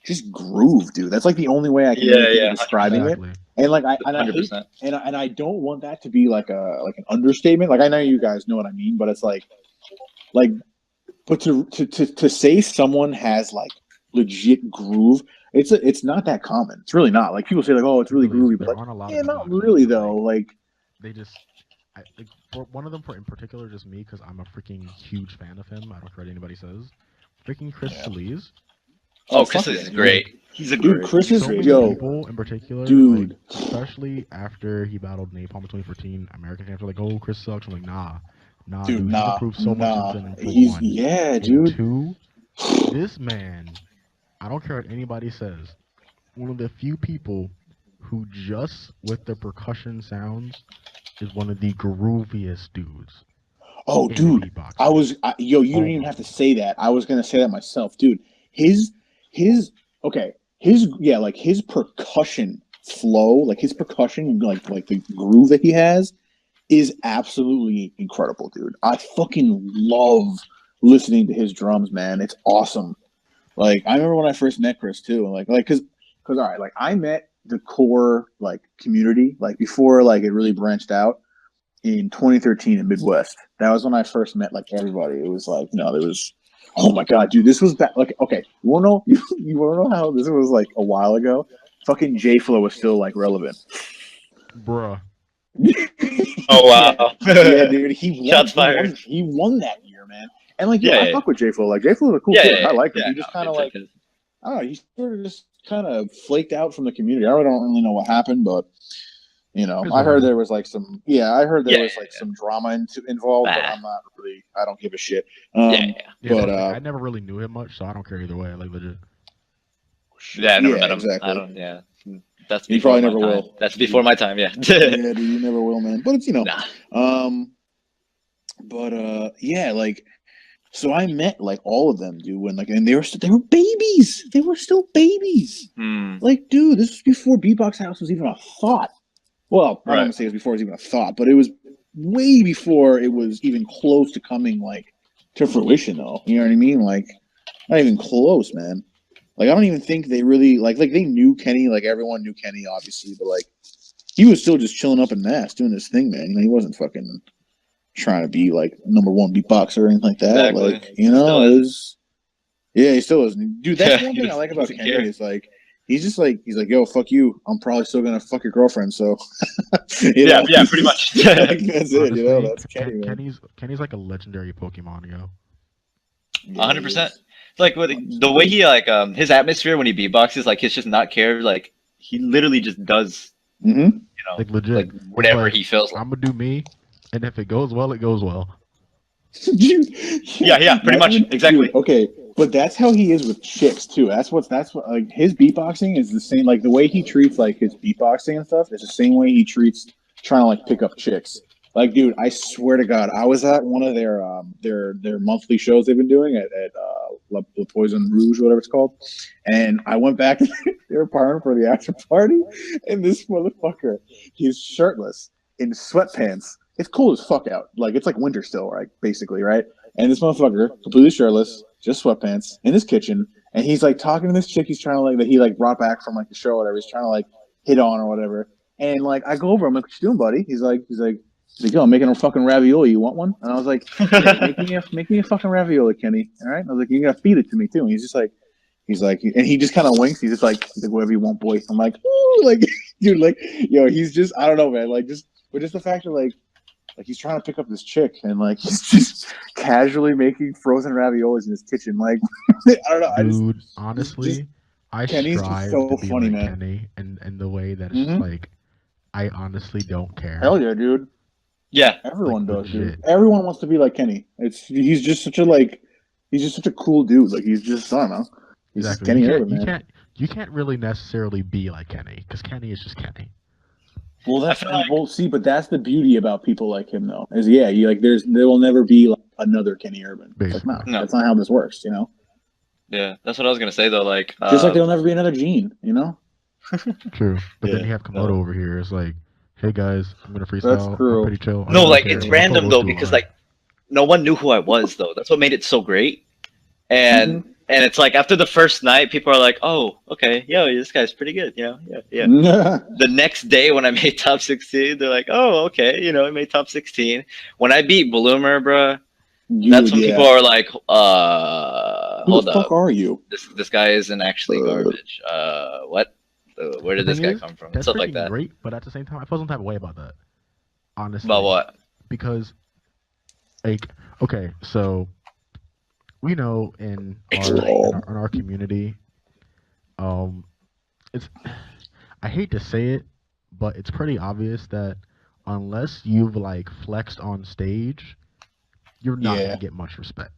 just groove, dude. That's like the only way I can really think of describing 100%. it. And like I 100%. hate, and I don't want that to be like an understatement. Like I know you guys know what I mean, but it's like but to say someone has like legit groove, it's not that common. It's really not. Like people say like, oh, it's really groovy, but there like, aren't a lot yeah, of not beatboxers, really but, though. Like they just like, for one of them in particular, just me because I'm a freaking huge fan of him. I don't care what anybody says. Freaking Chris Solis. Oh, Chris is great. He's a dude. great. Chris is so many people in particular, dude. like, especially after he battled Napalm in 2014, American fans were like, "Oh, Chris sucks." I'm like, nah, dude. He's improved so much since then. He's one. yeah, And dude. two, this man, I don't care what anybody says, one of the few people who just with the percussion sounds is one of the grooviest dudes. Oh, dude, you didn't even have to say that. I was gonna say that myself, dude. His percussion flow, like his percussion, like the groove that he has, is absolutely incredible, dude. I fucking love listening to his drums, man. It's awesome. Like I remember when I first met Chris too, like because all right, like I met the core like community like before like it really branched out in 2013 in Midwest. That was when I first met like everybody. It was like there was, oh my god, dude, this was back. Like okay, you wanna know how this was like a while ago? fucking J Flow was still like relevant. Bruh. Oh wow. Yeah, dude, he won. Shots fired. He won that year, man. And like, yo, Yeah, I yeah. fuck with J Flow. Like, J Flow's a cool Yeah, kid. yeah, I like him. yeah, He just no, kind of it's- like, I don't know. He sort of just kind of flaked out from the community. I don't really know what happened, but you know, I heard there was like some. Yeah, I heard there was like some drama involved, but I'm not really. I don't give a shit. Yeah, But I never really knew him much, so I don't care either way. Like legit. yeah, I never met him. Exactly. I don't. Yeah, that's You before probably my never time. will. That's before my time. Yeah. Yeah, dude, you never will, man. But it's, you know, Nah. but yeah, like, so I met like all of them, dude, when like, and they were babies. They were still babies. Like, dude, this was before Beatbox House was even a thought. Well, I don't want to say it was before it was even a thought, but it was way before it was even close to coming like to fruition, though. You know what I mean? Like, not even close, man. Like, I don't even think they really like they knew Kenny. Like, everyone knew Kenny, obviously, but like, he was still just chilling up in Mass doing his thing, man. You know, he wasn't fucking trying to be like #1 beatboxer or anything like that. Exactly. Like, you know, it was. Yeah, he still isn't. Dude, that's one thing I like about Kenny is like he's just like yo, fuck you. I'm probably still gonna fuck your girlfriend. So yeah, pretty much. Like, that's Honestly, it. You know, that's Kenny. Kenny's like a legendary Pokemon, yo. 100%. Like the way he like his atmosphere when he beatboxes, like he's just not care. Like he literally just does. You know, like legit, like whatever he feels like. I'm gonna do me, and if it goes well, it goes well. Yeah, pretty much, exactly. Dude, okay, but that's how he is with chicks too. That's what like his beatboxing is the same. Like the way he treats like his beatboxing and stuff is the same way he treats trying to like pick up chicks. Like, dude, I swear to God, I was at one of their monthly shows they've been doing at La Poison Rouge, whatever it's called, and I went back to their apartment for the after party, and this motherfucker, he's shirtless in sweatpants. It's cold as fuck out. Like, it's like winter still, right? Basically, right? And this motherfucker, completely shirtless, just sweatpants, in his kitchen, and he's like talking to this chick he's trying to like that he like brought back from like the show or whatever. He's trying to like hit on or whatever. And like I go over, I'm like, "What you doing, buddy?" He's like, yo, I'm making a fucking ravioli. You want one? And I was like, yeah, make me a fucking ravioli, Kenny. All right? I was like, you gotta feed it to me too. And he's like, and he just kind of winks. He's like, whatever you want, boy. I'm like, ooh, like, dude, like, yo, he's just, I don't know, man. Like, but just the fact that like he's trying to pick up this chick and like he's just casually making frozen raviolis in his kitchen. Like, I don't know. Dude, honestly, I Kenny's strive so to be funny, like man. Kenny, and the way that it's just like, I honestly don't care. Hell yeah, dude. Yeah, everyone like, does, dude. legit. Everyone wants to be like Kenny. He's just such a cool dude. Like he's just, I don't know. He's Exactly. Kenny Urban, man. You can't really necessarily be like Kenny because Kenny is just Kenny. Well, but that's the beauty about people like him, though. Is there will never be like another Kenny Urban. It's like, no, that's not how this works, you know. Yeah, that's what I was gonna say though. Like, just like there'll never be another Gene, you know. True, but then you have Komodo over here. It's like, hey guys, I'm gonna freestyle. That's true. I'm pretty chill. No, like it's random though because like no one knew who I was though. That's what made it so great. And it's like after the first night, people are like, "Oh, okay, yo, this guy's pretty good," you know? Yeah. The next day when I made top 16, they're like, "Oh, okay, you know, I made top 16." When I beat Bloomer, bro, that's when people are like, Who hold the up, fuck are you? This guy isn't actually garbage. What? Where did this guy come from?" That's Stuff like that. Great, but at the same time, I feel some type of way about that. Honestly. About what? Because, like, okay, so we know in our community, it's, I hate to say it, but it's pretty obvious that unless you've like flexed on stage, you're not gonna get much respect.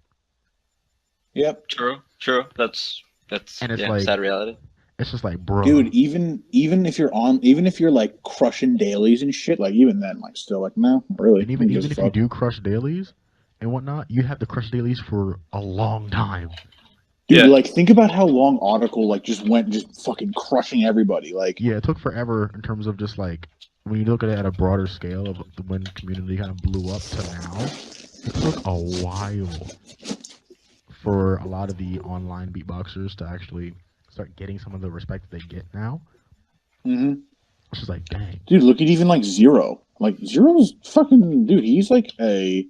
Yep. True. That's and it's like, sad reality. It's just like, bro, dude. Even if you're like crushing dailies and shit, like even then, like still like no, really. And even if you do crush dailies and whatnot, you have to crush dailies for a long time. Dude, like think about how long Article like just fucking crushing everybody. Like, yeah, it took forever in terms of just like when you look at it at a broader scale of when community kind of blew up to now. It took a while for a lot of the online beatboxers to actually start getting some of the respect that they get now. It's just like, dang. Dude, look at even like Zero. Like Zero's fucking dude. He's a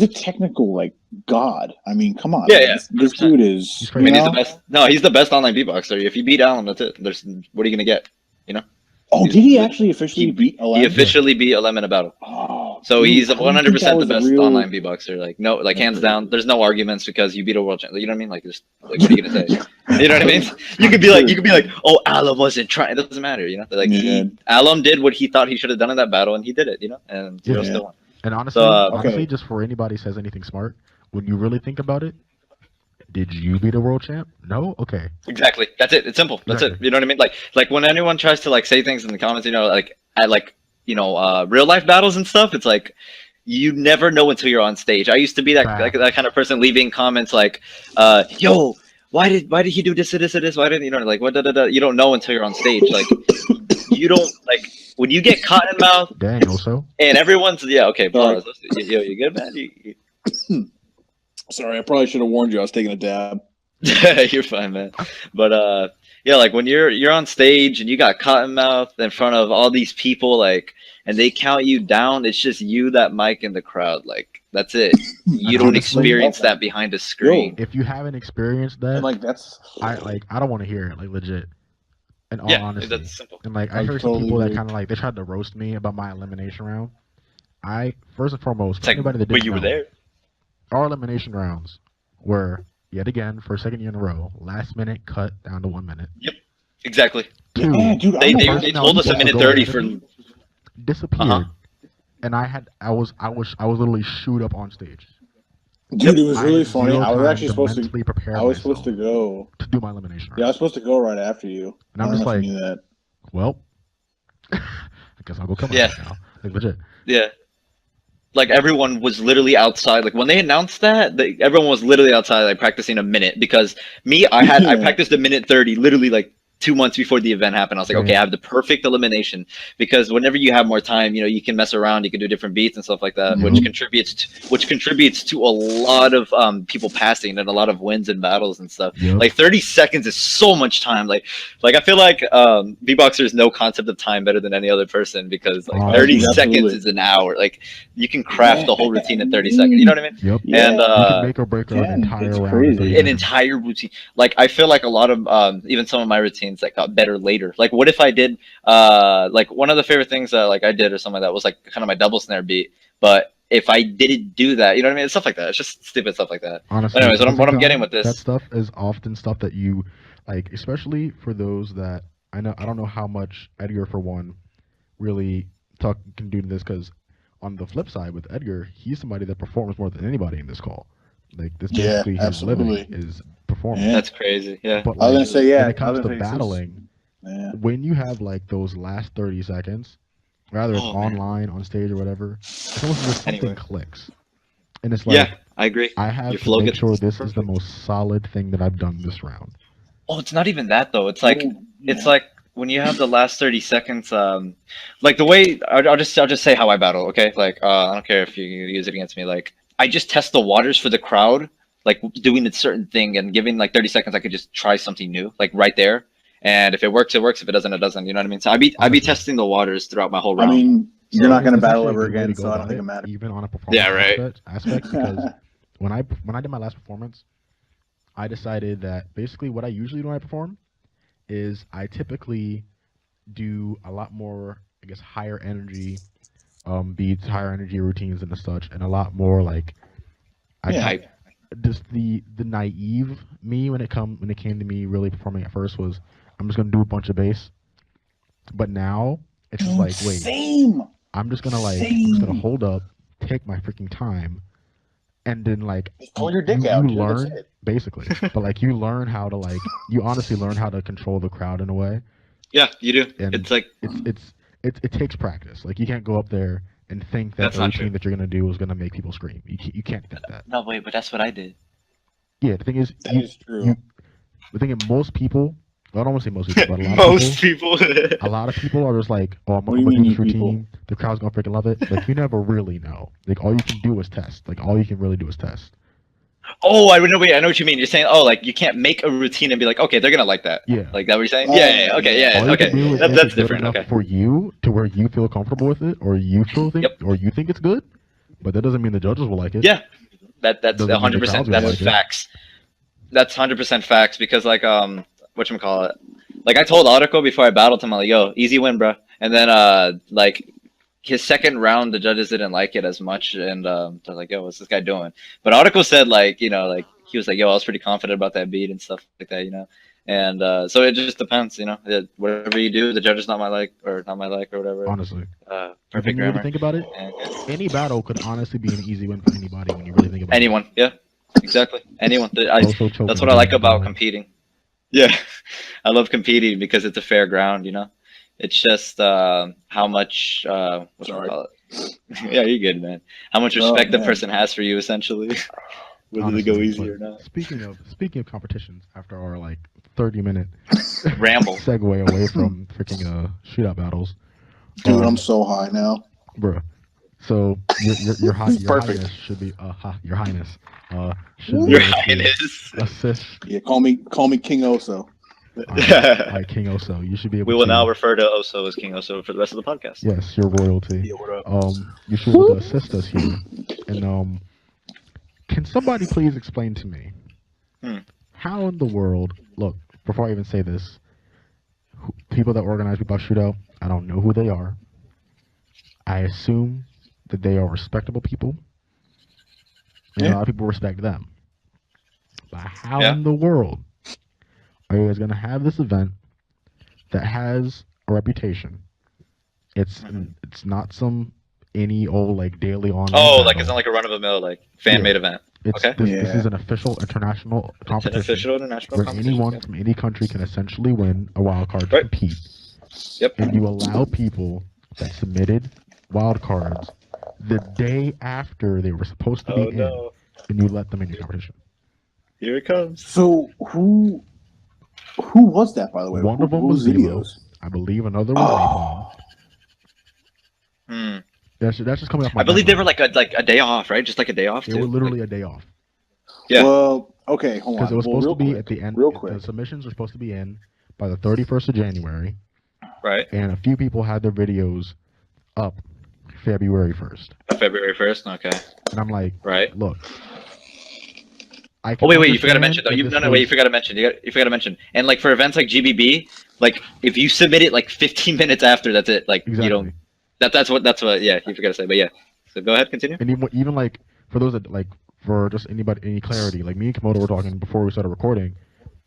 technical like god. I mean, come on. Yeah, This 100%. dude is. He's I crazy. mean, he's the best. No, he's the best online beatboxer. If you beat Alan, that's it. What are you gonna get? You know? Oh, did he actually officially beat He Alem? officially beat Alem in a battle. Oh, So dude, he's I didn't think 100% that the was best real- online beatboxer. Like no, like hands down. There's no arguments because you beat a world champ. You know what I mean? Like, just like what are you gonna say? You know what I mean? You could be like, oh, Alem wasn't trying. It doesn't matter. You know? Like Alem did what he thought he should have done in that battle, and he did it. You know? And Zero still won. And honestly, So, honestly, just for anybody says anything smart, when you really think about it, did you beat a world champ? No? Okay. Exactly. That's it. It's simple. That's it. You know what I mean? Like when anyone tries to like say things in the comments, you know, like at like real life battles and stuff, it's like you never know until you're on stage. I used to be that that kind of person leaving comments like, yo, why did he do this or this or this? Why didn't like what you don't know until you're on stage. Like you don't like when you get caught in mouth. Dang, Oso. And everyone's okay, pause. Yo, you good, man? Sorry, I probably should have warned you. I was taking a dab. You're fine, man. But yeah, like when you're on stage and you got cotton mouth in front of all these people, like, and they count you down, it's just you, that mic, in the crowd. Like that's it. You don't experience that behind a screen. If you haven't experienced that, And like that's I don't want to hear it. Like legit. In all honesty, that's simple. And like I heard some people that kind of like they tried to roast me about my elimination round. I first and foremost, for anybody that didn't you were know, there. Our elimination rounds were yet again for a second year in a row, last minute cut down to 1 minute. Yep, exactly. Yeah, dude, They told us a minute 30 for disappeared, and I was literally shoot up on stage. Dude, it was really funny. I was actually supposed to prepare. I was supposed to go to do my elimination round. Yeah, I was supposed to go right after you. And I'm just like, that. Well, I guess I'll go come right now. Like legit. Yeah. Like everyone was literally outside. Like when they announced that, everyone was literally outside, like practicing a minute. Because me, I practiced a minute 30, literally like 2 months before the event happened. I was like, okay, I have the perfect elimination, because whenever you have more time, you can mess around, you can do different beats and stuff like that, which contributes to a lot of people passing and a lot of wins in battles and stuff. Like 30 seconds is so much time. Like I feel like beatboxers know concept of time better than any other person, because like 30 seconds is an hour. Like you can craft the whole routine in 30 seconds. You know what I mean? And you can make or break an entire round. An entire routine. Like I feel like a lot of even some of my routines that got better later. Like what if I did like one of the favorite things that like I did or something like that was like kind of my double snare beat, but if I didn't do that, you know what I mean? It's stuff like that. It's just stupid stuff like that. Honestly, but anyways, what I'm getting with this, that stuff is often stuff that you like, especially for those that I don't know how much Edgar, for one, really can do this, because on the flip side with Edgar, he's somebody that performs more than anybody in this call. Like this basically his living is performing. That's crazy. Yeah. But like, I was gonna say, when it comes to battling, when you have like those last 30 seconds, rather it's online, on stage, or whatever, it's almost as if something clicks. And it's like, I agree. I have to make sure this is the most solid thing that I've done this round. Oh, it's not even that though. It's like it's like when you have the last 30 seconds, like the way I'll just say how I battle, okay? Like I don't care if you use it against me. Like I just test the waters for the crowd, like doing a certain thing, and giving like 30 seconds, I could just try something new, like right there. And if it works, it works. If it doesn't, it doesn't. You know what I mean? So I be testing the waters throughout my whole round. I mean, you're not going to battle ever again, so I don't think it matters. Even on a performance aspect, because when I did my last performance, I decided that basically what I usually do when I perform is I typically do a lot more, I guess, higher energy beats, higher energy routines and such, and a lot more like just the naive me when it came to me really performing at first was I'm just gonna do a bunch of bass, but now it's just like I'm just gonna hold up, take my freaking time, and then like pull your dick out. You learn basically, but like you learn how to you honestly learn how to control the crowd in a way. Yeah, you do. And it's like it takes practice. Like you can't go up there and think that the routine that you're gonna do is gonna make people scream. You can't think that. No, wait, but that's what I did. Yeah, the thing is, that is true. The thing is, most people. I don't want to say most people, but a lot most people. A lot of people are just like, "Oh, I'm gonna do this routine. The crowd's gonna freaking love it." Like you never really know. Like all you can do is test. Like all you can really do is test. Oh, I know what you mean. You're saying, oh, like you can't make a routine and be like, okay, they're gonna like that. Yeah. Like that what you're saying? Okay. That's different. Okay. For you to where you feel comfortable with it, or you think it's good, but that doesn't mean the judges will like it. Yeah. That's Doesn't mean the 100%. crowd's gonna That's like it. facts. That's 100% facts because like whatchamacallit, like I told Article before I battled him, I'm like, yo, easy win, bro. And then like his second round, the judges didn't like it as much, and they're like, yo, what's this guy doing? But Article said like, you know, like he was like, yo, I was pretty confident about that beat and stuff like that, you know. And so it just depends, you know. Whatever you do, the judges not my like or whatever. Honestly, Perfect when you grammar. really think about it, And, any battle could honestly be an easy win for anybody when you really think about anyone, yeah, exactly, anyone. it. Also choking That's the what I like game about going. competing. Yeah, I love competing because it's a fair ground, you know. It's just how much whatchamacallit. Yeah, you're good, man. How much respect the man. person has for you, essentially, whether they go Honestly, easy but or not. Speaking of competitions, after our like 30-minute Ramble. segue away from freaking shootout battles, Dude, I'm so high now. bruh. So your Perfect. highness should be your highness should be Your able to Highness. assist. Yeah, call me King Oso. All right, King Oso, you should be able. We will to, now refer to Oso as King Oso for the rest of the podcast. Yes, your royalty. Yeah, what up? You should be able to assist us here. And can somebody please explain to me how in the world? Look, before I even say this, people that organize Beatbox Shootout, I don't know who they are. I assume that they are respectable people, and a lot of people respect them. But how in the world are you guys going to have this event that has a reputation? It's not any old like daily online. Oh, battle. like it's not like a run of the mill like fan made event. It's Okay. this is an official international It's an competition official international where competition. anyone from any country can essentially win a wild card to Right. compete. Yep. And you allow people that submitted wild cards the day after they were supposed to be in, and you let them in your competition. Here it comes. So who was that, by the way? One of them was Zelo. I believe another was Napalm. That's just coming off my I believe they memory. were like a day off, right? Just like a day off. They were literally a day off. Yeah. Well, okay, hold on. Because it was supposed real to be quick, at the end. Real quick. The submissions were supposed to be in by the 31st of January. Right. And a few people had their videos up February 1st. February 1st. Okay. And I'm like, right. Look. Oh wait, you forgot to mention though. You forgot to mention. You forgot to mention. And like for events like GBB, like if you submit it like 15 minutes after, that's it. Like exactly. you don't. That's what. Yeah, you forgot to say. But yeah. So go ahead, continue. And even like for those that like for just any clarity, like me and Komodo were talking before we started recording,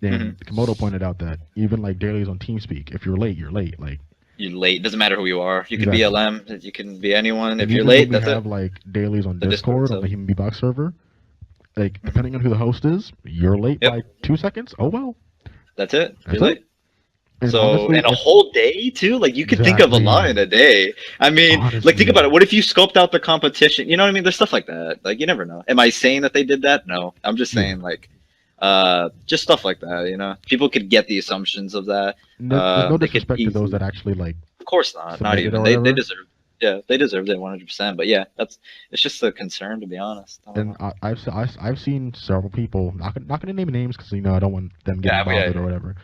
and Komodo pointed out that even like dailies on TeamSpeak, if you're late, you're late. Like you're late. Doesn't matter who you are. You can be LM. You can be anyone. And if you're even late, when we that's have it. like dailies on The Discord so. on the Human Beatbox server. Like depending on who the host is, you're late by 2 seconds. Oh well. That's it. That's You're late. And so honestly, in a whole day too, like you could think of a Exactly. lot in a day. I mean, Honestly. like think about it. What if you scoped out the competition? You know what I mean? There's stuff like that. Like you never know. Am I saying that they did that? No. I'm just saying like, just stuff like that. You know, people could get the assumptions of that. there's no they could disrespect to those easily- that actually like. Of course not. Not submitted even. or They whatever. deserve. Yeah, they deserved it 100%. But yeah, it's just a concern to be honest. And I've seen several people not gonna name names because I don't want them getting bothered or whatever,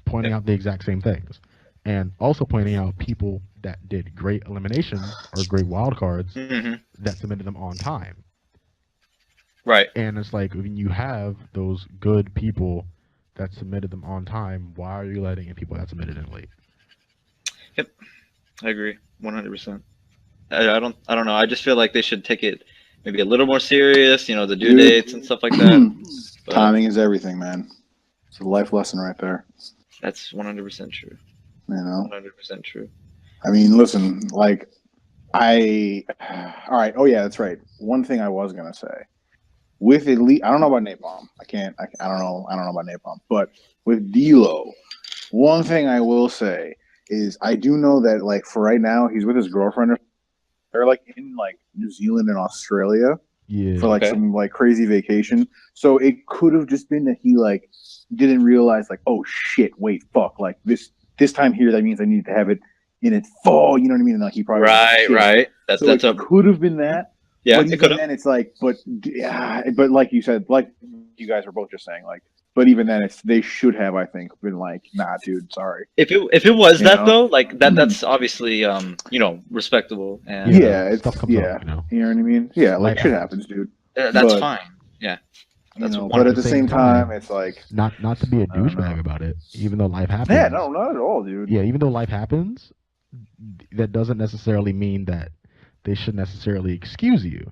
pointing out the exact same things, and also pointing out people that did great eliminations or great wild cards that submitted them on time. Right. And it's like when you have those good people that submitted them on time, why are you letting in people that submitted in late? Yep, I agree 100%. I don't know. I just feel like they should take it maybe a little more serious. You know, the due dates and stuff like that. But timing is everything, man. It's a life lesson right there. that's 100% true. You know, 100% true. I mean, listen, like all right. Oh yeah, that's right. One thing I was gonna say, with at least, I don't know about Napalm. I don't know about Napalm, but with D-Lo, one thing I will say is I do know that like for right now he's with his girlfriend. They're like in like New Zealand and Australia for like some like crazy vacation. So it could have just been that he like didn't realize like, oh shit, wait, fuck, like this time here that means I need to have it in its fall. You know what I mean? And like he probably Right. That's it could have been that. Yeah, but it even could have. then it's like, but like you said, like you guys were both just saying, like, but even then they should have, I think, been like, nah, dude, sorry. If it was You that know? though, like that's obviously respectable and Yeah, it's stuff comes up, you know. You know what I mean? Yeah, like shit happens, dude. that's but- fine. Yeah. You That's know, one but of at the the same time, it's like not to be a I don't douchebag know. about it, even though life happens. Yeah, no, not at all, dude. Yeah, even though life happens, that doesn't necessarily mean that they should necessarily excuse you.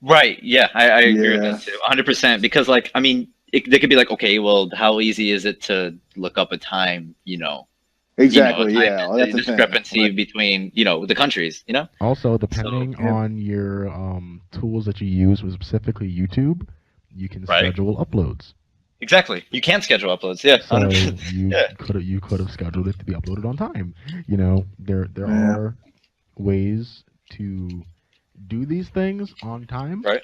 Right. Yeah, I agree with Yeah. that too, 100%. Because like, I mean, they could be like, okay, well, how easy is it to look up a time? Exactly. Time, Yeah, well, the that's the thing. discrepancy Like, between the countries. Also, depending yeah. on your tools that you use, specifically YouTube, you can Right. schedule uploads. Exactly. You can schedule uploads. Yeah. So 100%. you could have scheduled it to be uploaded on time. There Yeah. are ways to do these things on time. Right.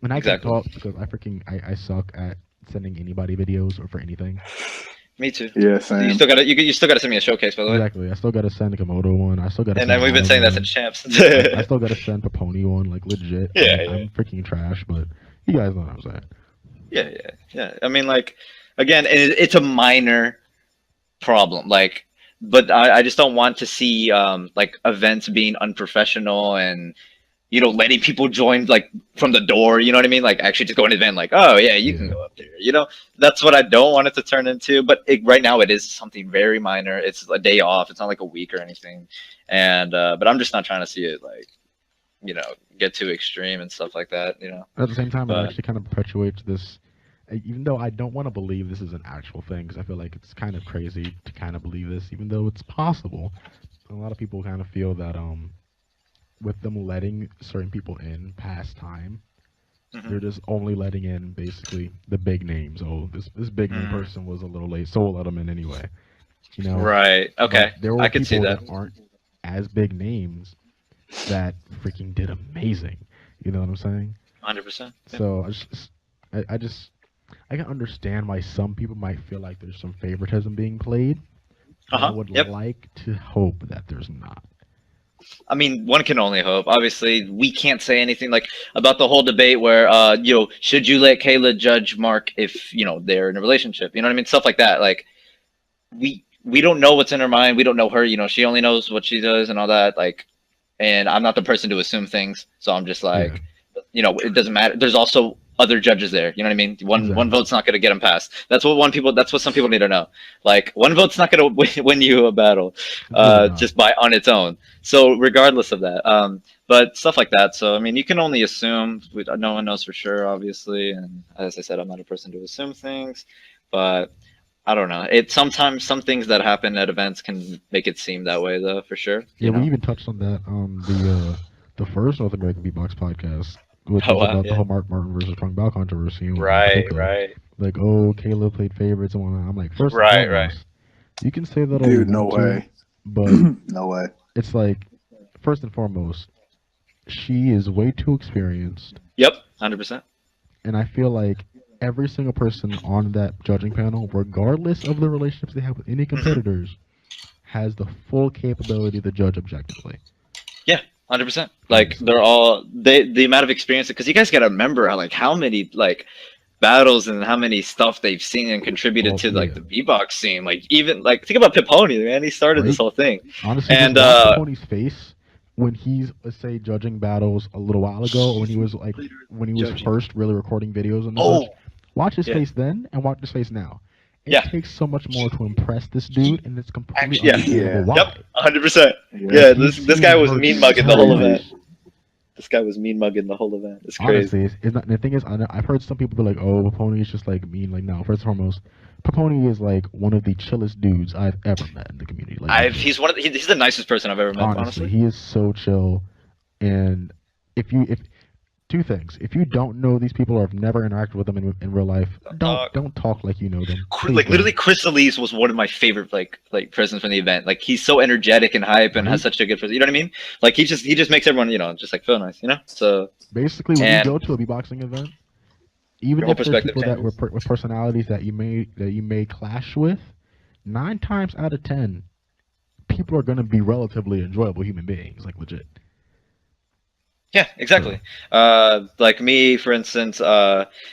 And I Exactly. can talk because I suck at sending anybody videos or for anything. Me too. Yeah, You same. still got to you still got to send me a showcase, by the way. Exactly. I still got to send a Komodo one. I still got to. And send then we've been saying that Adam since champs. one. I still got to send Paponi one, like legit. Yeah, Like, yeah. I'm freaking trash, but you guys know what I'm saying. Yeah. I mean, like, again, it's a minor problem. Like, but I just don't want to see like events being unprofessional and letting people join like from the door. You know what I mean? Like, actually just go in an event. Like, oh yeah, you can go up there. That's what I don't want it to turn into. But right now, it is something very minor. It's a day off. It's not like a week or anything. And but I'm just not trying to see it like get too extreme and stuff like that. At the same time, But- it actually kind of perpetuates this. Even though I don't want to believe this is an actual thing, because I feel like it's kind of crazy to kind of believe this, even though it's possible. A lot of people kind of feel that with them letting certain people in past time, they're just only letting in basically the big names. Oh, this big name person was a little late, so we'll let them in anyway. Right. Okay. But there were I can see people that. that aren't as big names that freaking did amazing. You know what I'm saying? 100%. So I can understand why some people might feel like there's some favoritism being played. But I would like to hope that there's not. I mean, one can only hope. Obviously, we can't say anything like about the whole debate where, should you let Kayla judge Mark if they're in a relationship? You know what I mean? Stuff like that. Like, we don't know what's in her mind. We don't know her. She only knows what she does and all that. Like, and I'm not the person to assume things. So I'm just like, it doesn't matter. There's also other judges there. You know what I mean? One vote's not going to get them passed. That's what some people need to know. Like, one vote's not going to win you a battle, just on its own. So regardless of that, but stuff like that. So I mean, you can only assume. No one knows for sure, obviously. And as I said, I'm not a person to assume things, but I don't know. Sometimes some things that happen at events can make it seem that way, though, for sure. Yeah, we even touched on that on the first North American Beatbox podcast, which was about the whole Mark Martin versus Trung Bao controversy. Right. Like, oh, Caleb played favorites and whatnot. I'm like, first and foremost, you can say that. Dude, no way. But no way. It's like, first and foremost, she is way too experienced. Yep, 100%. And I feel like every single person on that judging panel, regardless of the relationships they have with any competitors, has the full capability to judge objectively. Yeah, 100%. Like, they're all the amount of experience, because you guys got to remember how many battles and how many stuff they've seen and contributed to the beatbox scene. Like, even think about Piponi, man. He started this whole thing. Honestly, and Piponi's face when he's, let's say, judging battles a little while ago, or when he was first really recording videos and such. Watch his face then and watch his face now. It takes so much more to impress this dude, and it's completely understandable why. Yep, 100%. Yeah, this guy was mean mugging the whole event. This guy was mean mugging the whole event. It's crazy. Honestly, it's not, the thing is, I've heard some people be like, "Oh, Paponi is just like mean." Like, no. First and foremost, Paponi is like one of the chillest dudes I've ever met in the community. Like, he's the nicest person I've ever met. Honestly, he is so chill. And if two things: if you don't know these people or have never interacted with them in real life, don't talk like you know them. Like, literally, Chris Elise was one of my favorite like presents from the event. Like, he's so energetic and hype and has such a good person. You know what I mean? Like, he just makes everyone just like feel nice. So basically, when you go to a beatboxing event, even if there's people that with personalities that you may clash with, 9 times out of 10, people are going to be relatively enjoyable human beings. Like, legit. Yeah, exactly. Like me, for instance,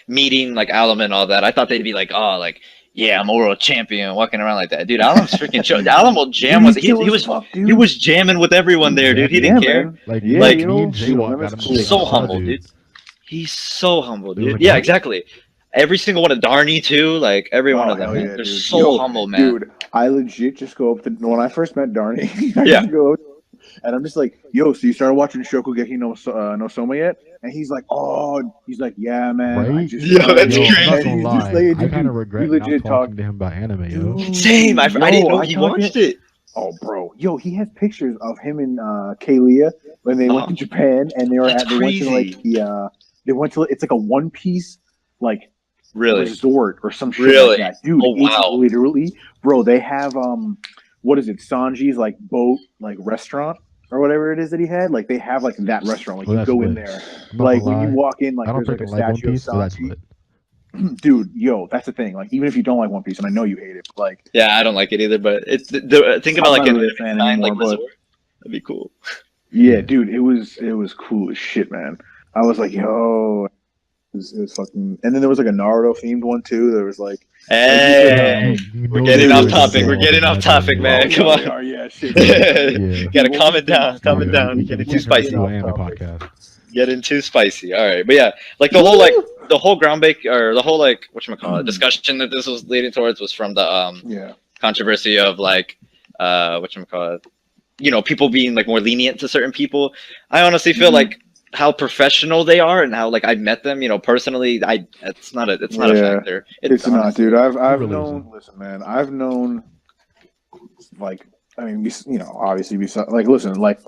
meeting like Alum and all that, I thought they'd be like, oh, like, yeah, I'm a world champion, walking around like that. Dude, Alum's freaking chill. Alum will jam with he was jamming with everyone there, dude. He didn't care. Man. So humble, dude. He's so humble, He was dude. a Yeah, goat. exactly. Every single one of Darnie too, like every one Oh, of them. hell Man. yeah, They're dude. so Yo, humble, man. Dude, I legit just go up to when I first met Darnie. I Yeah. just go and I'm just like, "Yo, so you started watching Shokugeki no Soma yet?" And he's like, he's like, "Yeah, man. I Right? just Yo, that's Yo, I'm not crazy. gonna And he's just lie. like, I dude, kind of we regret not legit talking talk. to him about anime, yo. Dude, Same. I didn't know he talked to watched him- it. Oh, bro, yo, he has pictures of him and Kalia when they went to Japan, and they were That's they went to like crazy. they went to it's like a One Piece like Really? resort or some shit Really? like that, dude. Oh, It's wow. literally, bro. They have what is it? Sanji's like boat like restaurant or whatever it is that he had. Like they have like that restaurant. Like Well, you that's go in lit. there, I'm not like gonna when you lie. walk in, like I don't there's like a freaking like One statue of Piece, but that's Sanji. lit. Dude, yo, that's the thing. Like even if you don't like One Piece, and I know you hate it, but like Yeah, I don't like it either. But it's think about I'm like not an really a fan kind like anymore, but resort. That'd be cool. yeah, dude, it was cool as shit, man. I was like, yo, it was fucking. And then there was like a Naruto themed one too. There was like, Hey, we're getting off topic. We're getting off topic, man. Come on. yeah, shit. Yeah. Gotta calm it down. Calm it Yeah, down. we Getting can't too turn this spicy. into an anime podcast. Getting too spicy. All right, but yeah, like the whole ground bake or the whole like whatchamacallit discussion that this was leading towards was from the Yeah. controversy of like whatchamacallit, people being like more lenient to certain people. I honestly feel like how professional they are and how like I've met them, personally, it's not a factor. It's not, dude. I've really known. isn't. Listen, man. I've known. Like, I mean, obviously, like, listen, like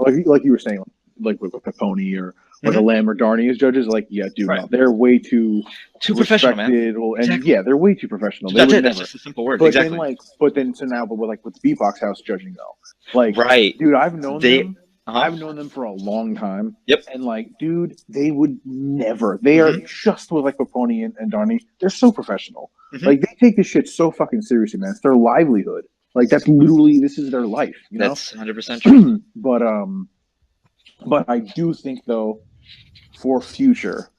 you were saying, like with Peponi or like a Lamb or Darnie as judges, like, yeah, dude, Right. no, they're way too professional, man. and Exactly. yeah, they're way too professional. That's They it. would That's never. just a simple word. But Exactly. then so now, but with the Beatbox House judging though, like, Right. dude, I've known them. Uh-huh. I've known them for a long time. Yep. And like, dude, they would never. They are just with like Peponi and Darnie. They're so professional. Like they take this shit so fucking seriously, man. It's their livelihood. Like that's literally this is their life. You know. That's 100% true. But I do think though, for future,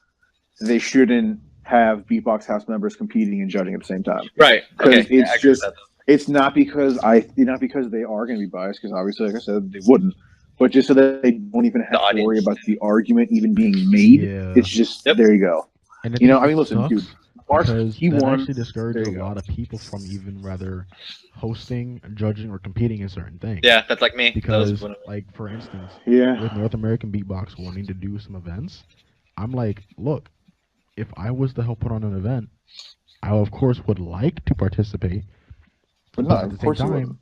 they shouldn't have Beatbox House members competing and judging at the same time. Right. Because Okay. it's just. It's not because they are going to be biased, because obviously, like I said, they wouldn't. But just so that they don't even have to worry about the argument even being made. Yeah. It's just there you go. And I mean, listen, dude. Mark, because he that won. actually discourages a lot of people from even rather hosting, judging, or competing in certain things. Yeah, that's like me. Because, like, for instance, with North American Beatbox wanting to do some events, I'm like, look, if I was to help put on an event, I of course would like to participate. But at the same time,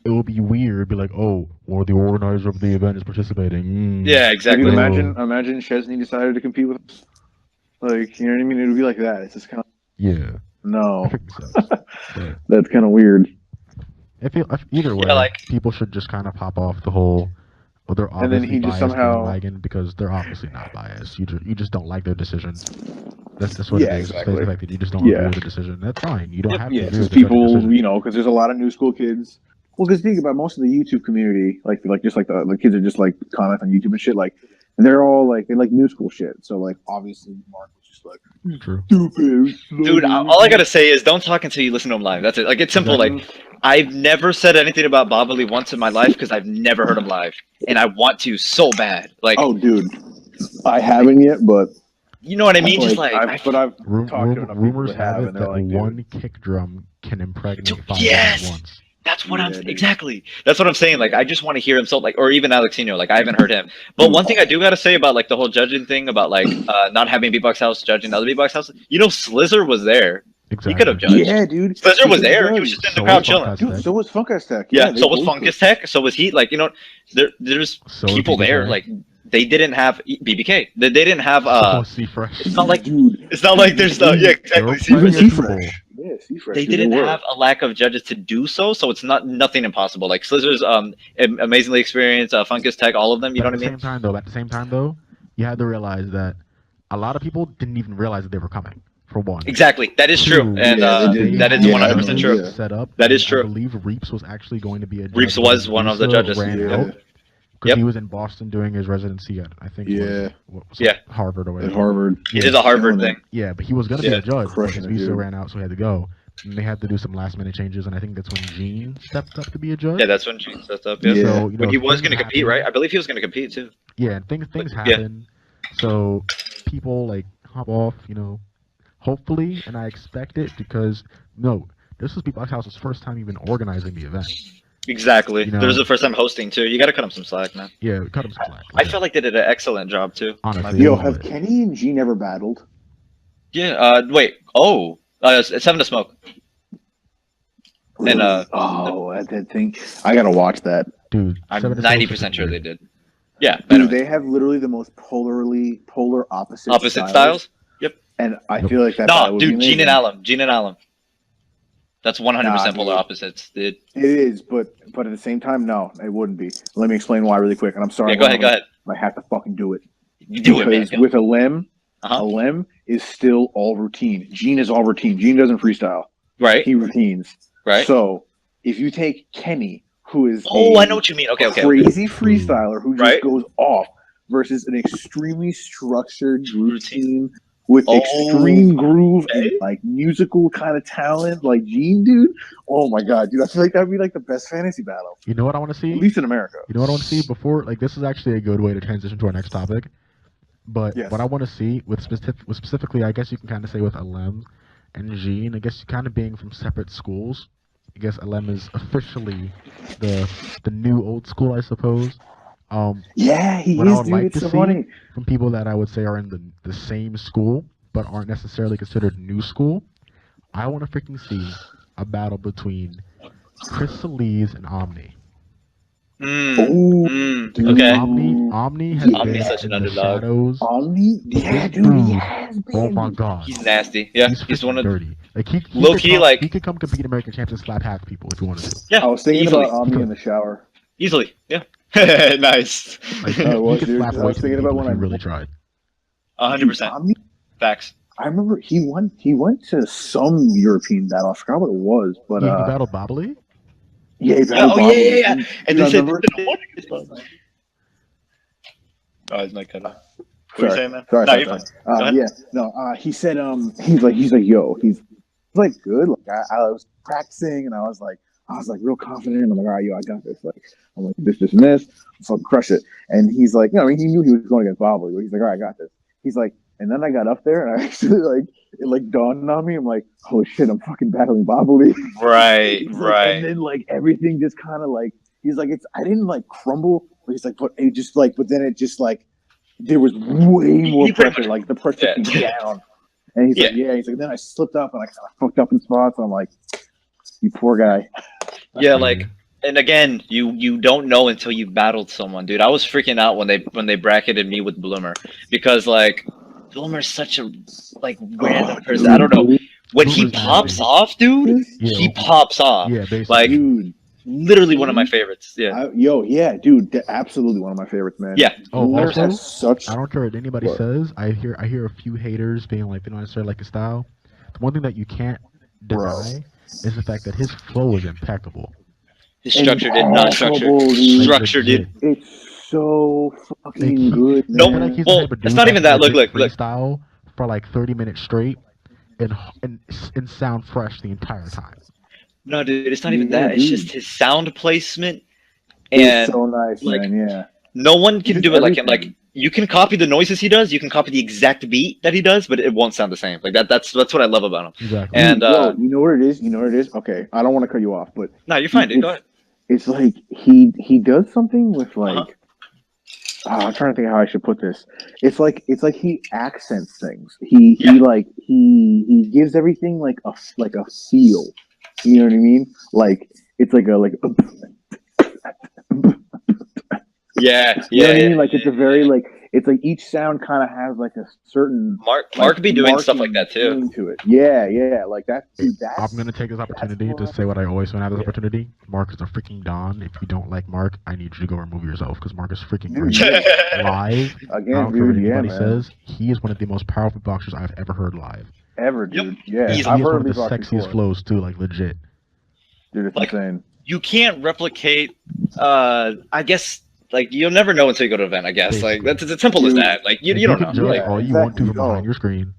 it will be weird. Be like, oh, well, the organizer of the event is participating. Yeah, exactly. Imagine Chesney decided to compete with us. Like, you know what I mean? It would be like that. It's just kind of no. That's kind of weird. Either way, people should just kind of pop off the whole. Well, they're obviously and then he just biased somehow because they're obviously not biased. You just don't like their decision. That's what it is. Exactly. The fact that you just don't agree with the decision. That's fine. You don't have to agree because with the people, decision. because there's a lot of new school kids. Well, because think about most of the YouTube community, like just like the kids are just like comment on YouTube and shit. Like, and they're all like they like new school shit. So like obviously Mark was just like stupid. Dude, all I gotta say is don't talk until you listen to him live. That's it. Like it's simple. Like I've never said anything about Bobbly once in my life because I've never heard him live, and I want to so bad. Like, oh, dude, I haven't yet, but you know what I mean. Just like, I've talked to enough rumors people that have it that like, one kick drum can impregnate 5 yes! at once. That's what exactly. That's what I'm saying. Like, I just want to hear him. So, like, or even Alexino. Like, I haven't heard him. But one thing I do gotta say about like the whole judging thing about like not having Beatbox House judging other Beatbox Houses. Slizzer was there. Exactly. He could have judged. Yeah, dude. Slizzer was there. He was just in the crowd chilling. Dude, so was Funkus Tech. Yeah, so was Funkus Tech. So was he. Like, there's people there. Like, they didn't have BBK. They didn't have It's not like it's not like there's yeah, exactly. They didn't have a lack of judges to do so, so it's nothing impossible. Like Slizzer's amazingly experienced, Funkus Tech, all of them. You know what I mean? At the same time, though, you had to realize that a lot of people didn't even realize that they were coming. For one, exactly, that is true, and that is 100% true. Set up. That is true. I believe Reeps was actually going to be a judge. Reeps was one of the judges. Because he was in Boston doing his residency at, I think, Harvard or whatever. At Harvard. It is a Harvard thing. Yeah, but he was going to be a judge, but his visa ran out, so he had to go. And they had to do some last-minute changes, and I think that's when Gene stepped up to be a judge. Yeah, that's when Gene stepped up. Yeah. So, but he was going to compete, right? I believe he was going to compete, too. Yeah, things happen. So people like hop off, hopefully, and I expect it because no, this was Beatbox House's first time even organizing the event. Exactly. This was the first time hosting too. You got to cut them some slack, man. Yeah, cut them some slack. I felt like they did an excellent job too. Honestly, Yo, have Kenny and Gene ever battled? Yeah. Wait. Oh. It's 7 to Smoke. Really? And that thing. I gotta watch that. Dude, I'm 90% sure they did. Yeah. Dude, Anyway. they have literally the most polar opposite styles. Yep. And I feel like that. No, dude, Gene and Alum. That's 100% polar opposites, dude. It is, but at the same time, no, it wouldn't be. Let me explain why really quick. And I'm sorry. Yeah, go ahead. I have to fucking do it. You do it, man. Because with a limb is still all routine. Gene is all routine. Gene doesn't freestyle. Right. He routines. Right. So if you take Kenny, who is I know what you mean. Okay. crazy freestyler who just goes off, versus an extremely structured routine with extreme groove and like musical kind of talent, like Gene, dude. Oh my god, dude! I feel like that'd be like the best fantasy battle. You know what I want to see? At least in America. You know what I want to see before? Like, this is actually a good way to transition to our next topic. But what I want to see with specifically, I guess you can kind of say with Alem and Gene, I guess you kind of being from separate schools. I guess Alem is officially the new old school, I suppose. Yeah, he what is, I would dude. like It's to so see funny. from people that I would say are in the same school but aren't necessarily considered new school, I want to freaking see a battle between Chris Solis and Omni. Okay. Omni has been such in an the underdog. shadows. Omni? Yeah, dude. Yes, Oh my god. He's nasty. Yeah, he's one of dirty. Like he low key. Like he could come compete American champs and slap half people if he wanted to. Yeah, I was thinking easily. about Omni in the shower. Easily. Yeah. Nice. Like, I was, he could dude. slap I way was too thinking many about people when if he I really tried. 100%. Omni, Facts. I remember he went to some European battle. I forgot what it was, but He battled Bobbly? yeah, he battled Bobby. Yeah. And they said, oh, his mic cut off. What are you saying, man? Sorry, no, you're fine. Go ahead. Yeah, no. He said, he's like, yo, he's like good. Like I was practicing, and I was like real confident. I'm like, all right, yo, I got this. Like, I'm like this, and this. I'm fucking crush it. And he's like, I mean, he knew he was going against Bobbly, but he's like, all right, I got this. He's like, and then I got up there, and I actually it dawned on me. I'm like, holy shit, I'm fucking battling Bobbly. Right. And then everything just kind of he's like, I didn't crumble. But he's like, but then it just there was way more pressure. Like the pressure came down. And he's he's like, then I slipped up and I kind of fucked up in spots. And I'm like, you poor guy. Yeah, and again, you don't know until you battled someone, dude. I was freaking out when they bracketed me with Bloomer because Bloomer's such a random person. I don't know. When he pops off, dude, he pops off. Yeah, basically. Dude. Literally one of my favorites. Yeah. Dude, absolutely one of my favorites, man. Yeah. Also, I don't care what anybody says. I hear a few haters being like they don't necessarily like his style. The one thing that you can't deny is the fact that his flow is impeccable. His structure did not structure did. It's so fucking good. No, well, it's not even that. Look. Freestyle for 30 minutes straight and sound fresh the entire time. No, dude, it's not even that. It's just his sound placement, and it's so nice, man. Yeah. No one can do it like him. Like you can copy the noises he does, you can copy the exact beat that he does, but it won't sound the same. Like that's what I love about him. Exactly. And you know what it is? Okay, I don't want to cut you off, but no, you're fine, dude. Go ahead. It's like he does something with I'm trying to think how I should put this. It's like he accents things. He gives everything a feel. You know what I mean? It's like yeah. You know what I mean? It's a very it's each sound kind of has a certain Mark be doing stuff like that too. To it. Yeah. That's I'm gonna take this opportunity to say what I always want to have this opportunity. Mark is a freaking don. If you don't like Mark, I need you to go remove yourself because Mark is freaking great. Live, again, I don't care what dude. anybody Man. says. He is one of the most powerful boxers I've ever heard live. Ever, dude. Yep. Yeah, He is I've one heard of the beatbox sexiest before. flows too, legit. Dude, it's insane. You can't replicate. I guess. You'll never know until you go to an event. I guess. Basically. That's as simple as that. You don't know. Can judge all you want to from behind your screen.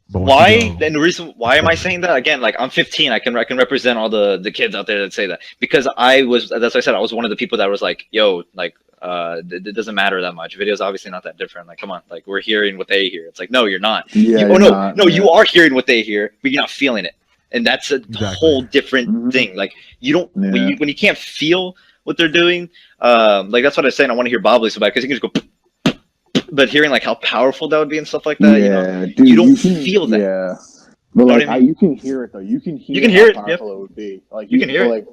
But Why? And the reason why am I saying that again? I'm 15. I can represent all the kids out there that say that because that's what I said. I was one of the people that was like, yo, It doesn't matter that much. Video's obviously not that different. Like, come on, like we're hearing what they hear. It's like, no, you're not. Yeah, You are hearing what they hear, but you're not feeling it, and that's a whole different thing. Like, you don't when you can't feel what they're doing. Like that's what I was saying. I want to hear Bobbly so bad because you can just go. But hearing like how powerful that would be and stuff like that, dude, you don't feel that. Yeah, but like you can hear it though. You can hear how powerful it would be. Like you can hear it. Like,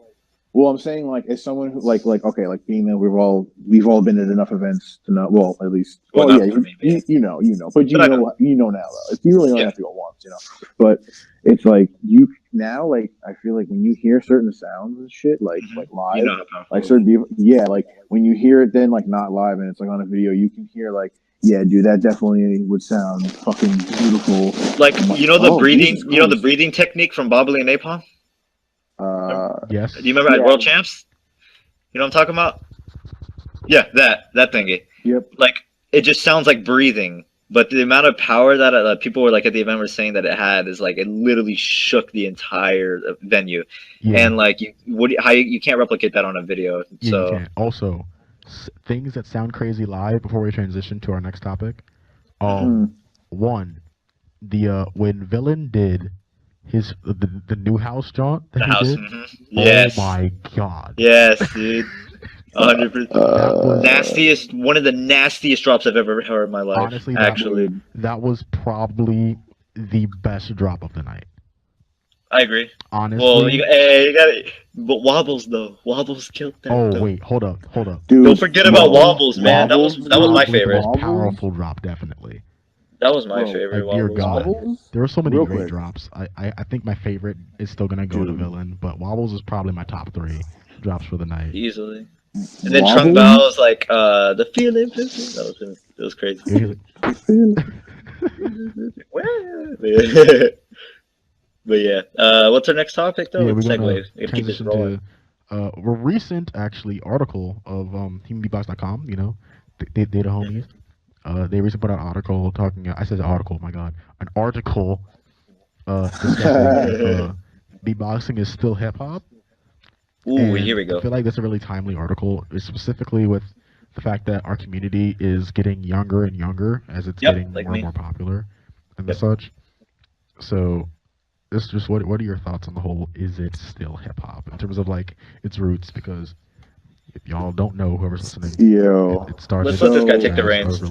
well, I'm saying like as someone who like okay, like being that we've all been at enough events to know. Well, at least you know, but you know now though. If you really only have to go once, But it's like you now like I feel like when you hear certain sounds and shit like live, like certain people, like when you hear it then like not live and it's like on a video, you can hear like. Yeah, dude, that definitely would sound fucking beautiful. Like, the breathing, the breathing technique from Bobbly and Napalm? Yes. Do you remember at World Champs? You know what I'm talking about? Yeah, that thingy. Yep. Like, it just sounds like breathing, but the amount of power that people were like at the event were saying that it had is like it literally shook the entire venue, and like you can't replicate that on a video. Yeah, so you can't. Also, things that sound crazy live before we transition to our next topic. One, when Villain did his the new house jaunt that he did. Yes. Oh my god. Yes, dude. 100%. Nastiest, one of the nastiest drops I've ever heard in my life. Honestly, that was probably the best drop of the night. I agree. Honestly. Well, you got it. But Wobbles though, Wobbles killed that. Oh wait, hold up. Dude, don't forget about Wobbles, man. That was my favorite. The most powerful drop, definitely. That was my favorite. Like, dear God, Wobbles? there were so many great drops. I think my favorite is still gonna go to Villain, but Wobbles is probably my top 3 drops for the night. Easily. And then Trunk Bell was like, the feeling. That was crazy. But yeah, what's our next topic though? Yeah, we're segue. gonna transition to a recent actually article of teambeatbox.com. They the homies. They recently put out an article talking. I said article. My God, an article discussing beatboxing is still hip hop. Ooh, here we go. I feel like that's a really timely article, specifically with the fact that our community is getting younger and younger as it's getting more and more popular and such. So, it's just what are your thoughts on the whole? Is it still hip hop in terms of like its roots? Because if y'all don't know, whoever's listening, it started. Let's let this guy take the reins.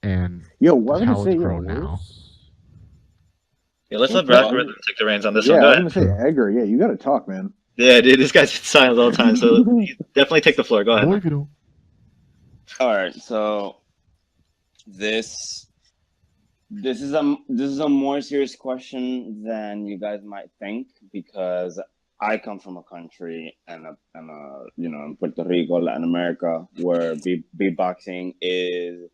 And what how it's grown now. Yeah, let's let Black Rhythm take the reins on this one. I was gonna say, Edgar. Yeah, you gotta talk, man. Yeah, dude, this guy's silent all the time, so definitely take the floor. Go ahead. All right, so this is a more serious question than you guys might think, because I come from a country and in Puerto Rico, Latin America, where beatboxing is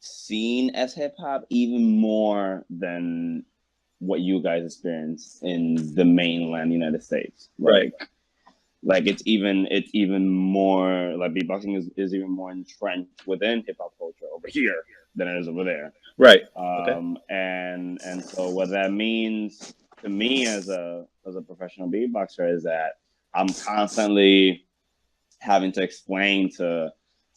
seen as hip hop even more than what you guys experience in the mainland United States. Right. Like it's even more like beatboxing is even more entrenched within hip hop culture over here than it is over there. Right. And so what that means to me as a professional beatboxer is that I'm constantly having to explain to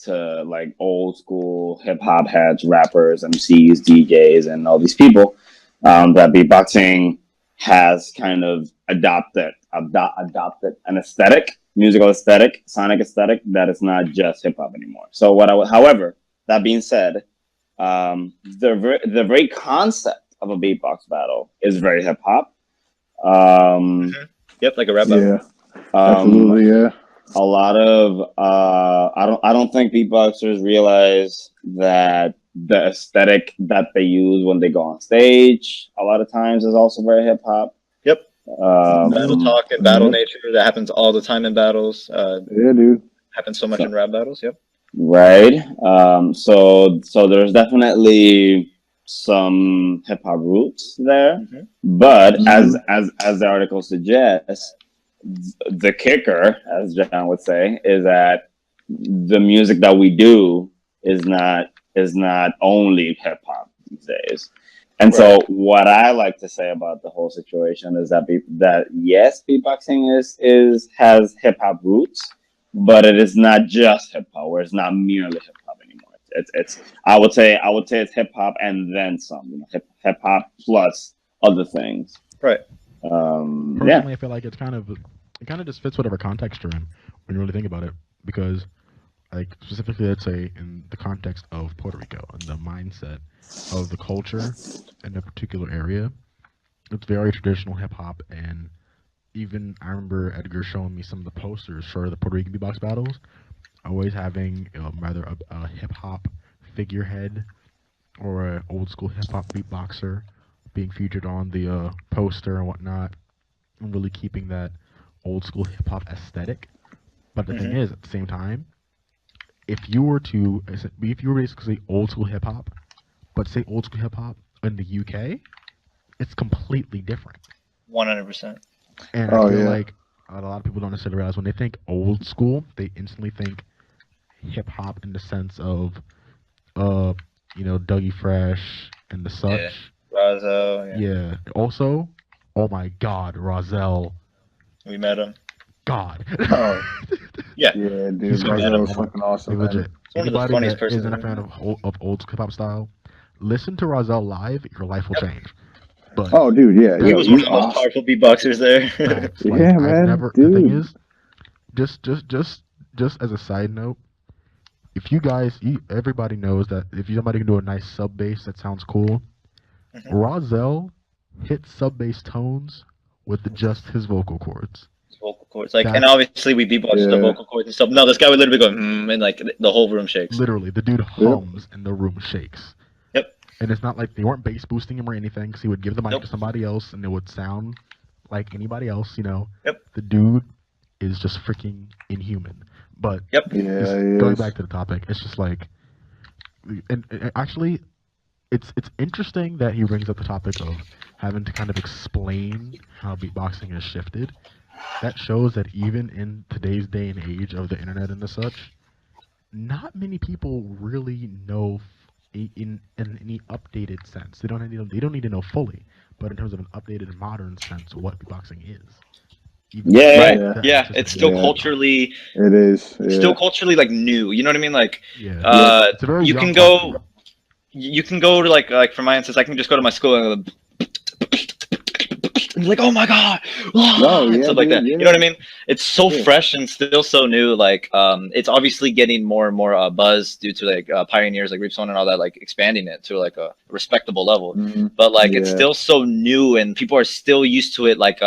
like old school hip hop heads, rappers, MCs, DJs, and all these people that beatboxing has kind of adopted an aesthetic, musical aesthetic, sonic aesthetic that is not just hip hop anymore. So however, that being said, the very concept of a beatbox battle is very hip hop. Yep, like a rap battle. Yeah, absolutely. Yeah. A lot of I don't think beatboxers realize that the aesthetic that they use when they go on stage a lot of times is also very hip hop. Yep. Battle talk and battle nature, that happens all the time in battles. Yeah, dude. Happens so much in rap battles. Yep. Right. So there's definitely some hip hop roots there, but as the article suggests, the kicker, as John would say, is that the music that we do is not only hip hop these days. And so what I like to say about the whole situation is that yes, beatboxing has hip hop roots, but it is not just hip hop, where it's not merely hip hop anymore. It's I would say it's hip hop and then some, you know, hip hop plus other things. Right. Personally, I feel like it kind of just fits whatever context you're in when you really think about it, because like specifically, let's say in the context of Puerto Rico and the mindset of the culture in a particular area, it's very traditional hip hop. And even I remember Edgar showing me some of the posters for the Puerto Rican beatbox battles, always having rather a hip hop figurehead or an old school hip hop beatboxer being featured on the poster and whatnot, and really keeping that old school hip hop aesthetic. But the thing is, at the same time, if you were basically old school hip hop, but say old school hip hop in the UK, it's completely different. 100%. And I feel like a lot of people don't necessarily realize when they think old school, they instantly think hip hop in the sense of, you know, Dougie Fresh and the such. Yeah. Razel. Yeah. Also, oh my God, Razel. We met him. God. Yeah. Yeah, dude. Razel was fucking awesome. Legit. One of the Anybody funniest that persons isn't a I've fan of old hip hop style, listen to Razel live. Your life will change. But oh, dude, yeah, he was one of the most powerful beatboxers there. facts, like, yeah, man. The thing is, just as a side note, if you guys, everybody knows that if somebody can do a nice sub bass that sounds cool, Razel hits sub bass tones with just his vocal cords. Vocal cords, like, and obviously we beatbox the vocal cords and stuff. No, this guy would literally go, and like the whole room shakes. Literally, the dude hums and the room shakes. Yep. And it's not like they weren't bass boosting him or anything, because he would give the mic to somebody else and it would sound like anybody else, you know. Yep. The dude is just freaking inhuman. But going back to the topic, it's just like, and actually, it's interesting that he brings up the topic of having to kind of explain how beatboxing has shifted. That shows that even in today's day and age of the internet and the such, not many people really know in any updated sense. They don't need to know fully, but in terms of an updated modern sense, what beatboxing is. It's still culturally. It is still culturally like new. You know what I mean? Like, it's a very you can go to like for my instance, I can just go to my school and like, oh my God, stuff like that. You know what I mean? It's so fresh and still so new. Like, it's obviously getting more and more buzz due to like pioneers like Reapstone and all that, like expanding it to like a respectable level. But like, it's still so new, and people are still used to it. Like,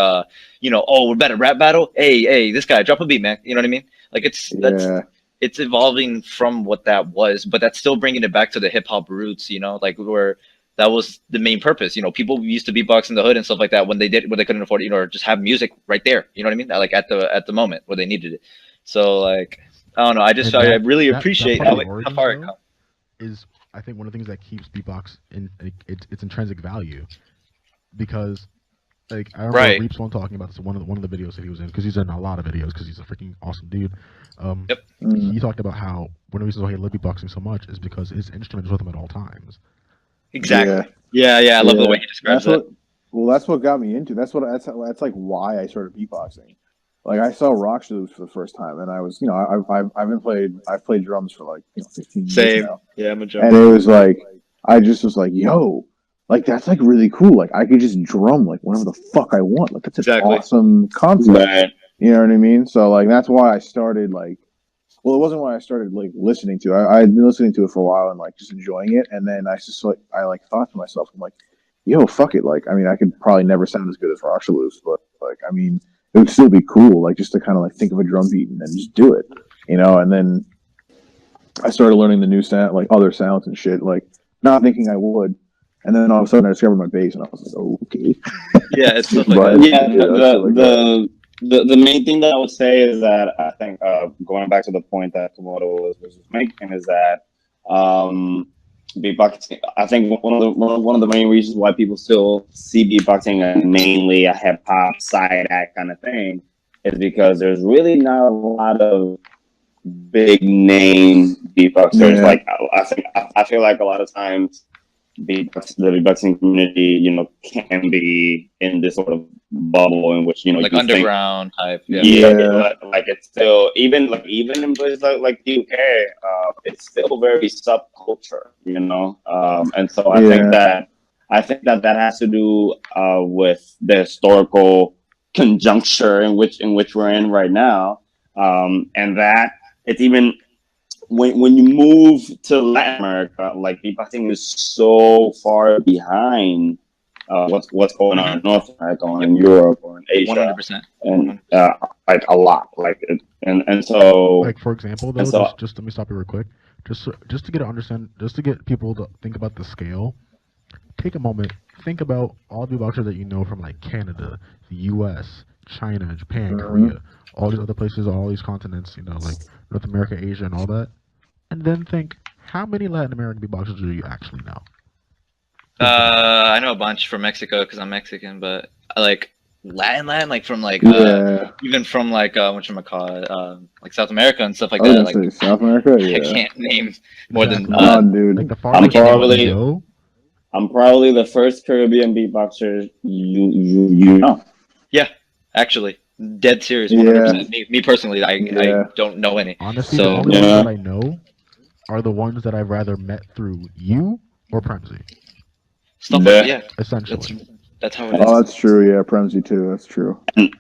you know, oh, we're better rap battle. Hey, this guy, drop a beat, man. You know what I mean? Like, it's evolving from what that was, but that's still bringing it back to the hip hop roots. You know, like where. That was the main purpose. You know, people used to beatbox in the hood and stuff like that when they couldn't afford it, you know, or just have music right there. You know what I mean? Like at the moment where they needed it. So like, I don't know. I really appreciate how far it comes. Is I think one of the things that keeps beatbox in its intrinsic value, because like I remember Reaps one talking about this one of the videos that he was in, because he's in a lot of videos because he's a freaking awesome dude. He talked about how one of the reasons why he loved beatboxing so much is because his instrument is with him at all times. Exactly. Yeah. I love the way he describes that. Well, that's what got me into. That's like why I started beatboxing. Like I saw rock shoes for the first time, and I was, you know, I've played drums for like 15 years now. Yeah, I'm a drummer. And it was like I just was like, yo, like that's like really cool. Like I could just drum like whatever the fuck I want. Like that's an awesome concept. Right. You know what I mean? So like that's why I started like. Well, it wasn't why I started like listening to it. I had been listening to it for a while and like just enjoying it. And then I thought to myself, I'm like, yo, fuck it. Like, I mean, I could probably never sound as good as Roxaloose, but like, I mean, it would still be cool, like just to kind of like think of a drum beat and then just do it, you know? And then I started learning the new sound, like other sounds and shit, like not thinking I would. And then all of a sudden I discovered my bass and I was like, oh, okay. Yeah, it's stuff like that. The main thing that I would say is that I think going back to the point that Komodo was making is that beatboxing. I think one of the main reasons why people still see beatboxing as mainly a hip hop side act kind of thing is because there's really not a lot of big name beatboxers. Like I feel like a lot of times the beatboxing community, can be in this sort of bubble in which like you underground type. like it's still even in places like the UK, it's still very subculture, and so I think that has to do with the historical conjuncture in which we're in right now, and that it's even when you move to Latin America, like beatboxing is so far behind what's going on in North America or in Europe or in Asia, 100%, and like a lot, and so like for example though, just let me stop you real quick, just to get people to think about the scale. Take a moment, think about all the beatboxers that you know from like Canada, the U.S., China, Japan, Korea, all these other places, all these continents, like North America, Asia, and all that, and then think how many Latin American beatboxers do you actually know? I know a bunch from Mexico because I'm Mexican, but like Latin, like from like even from like whatchamacallit, like South America and stuff like that. Like South America, I can't name more than dude. Like the I'm probably the first Caribbean beatboxer you know. Yeah, actually, dead serious. 100%. Me personally, I don't know any. Honestly, the only ones that I know are the ones that I've rather met through you or Premzy. Stuff like essentially. That's how it is. Oh, that's true. Yeah, Premzy too. That's true. And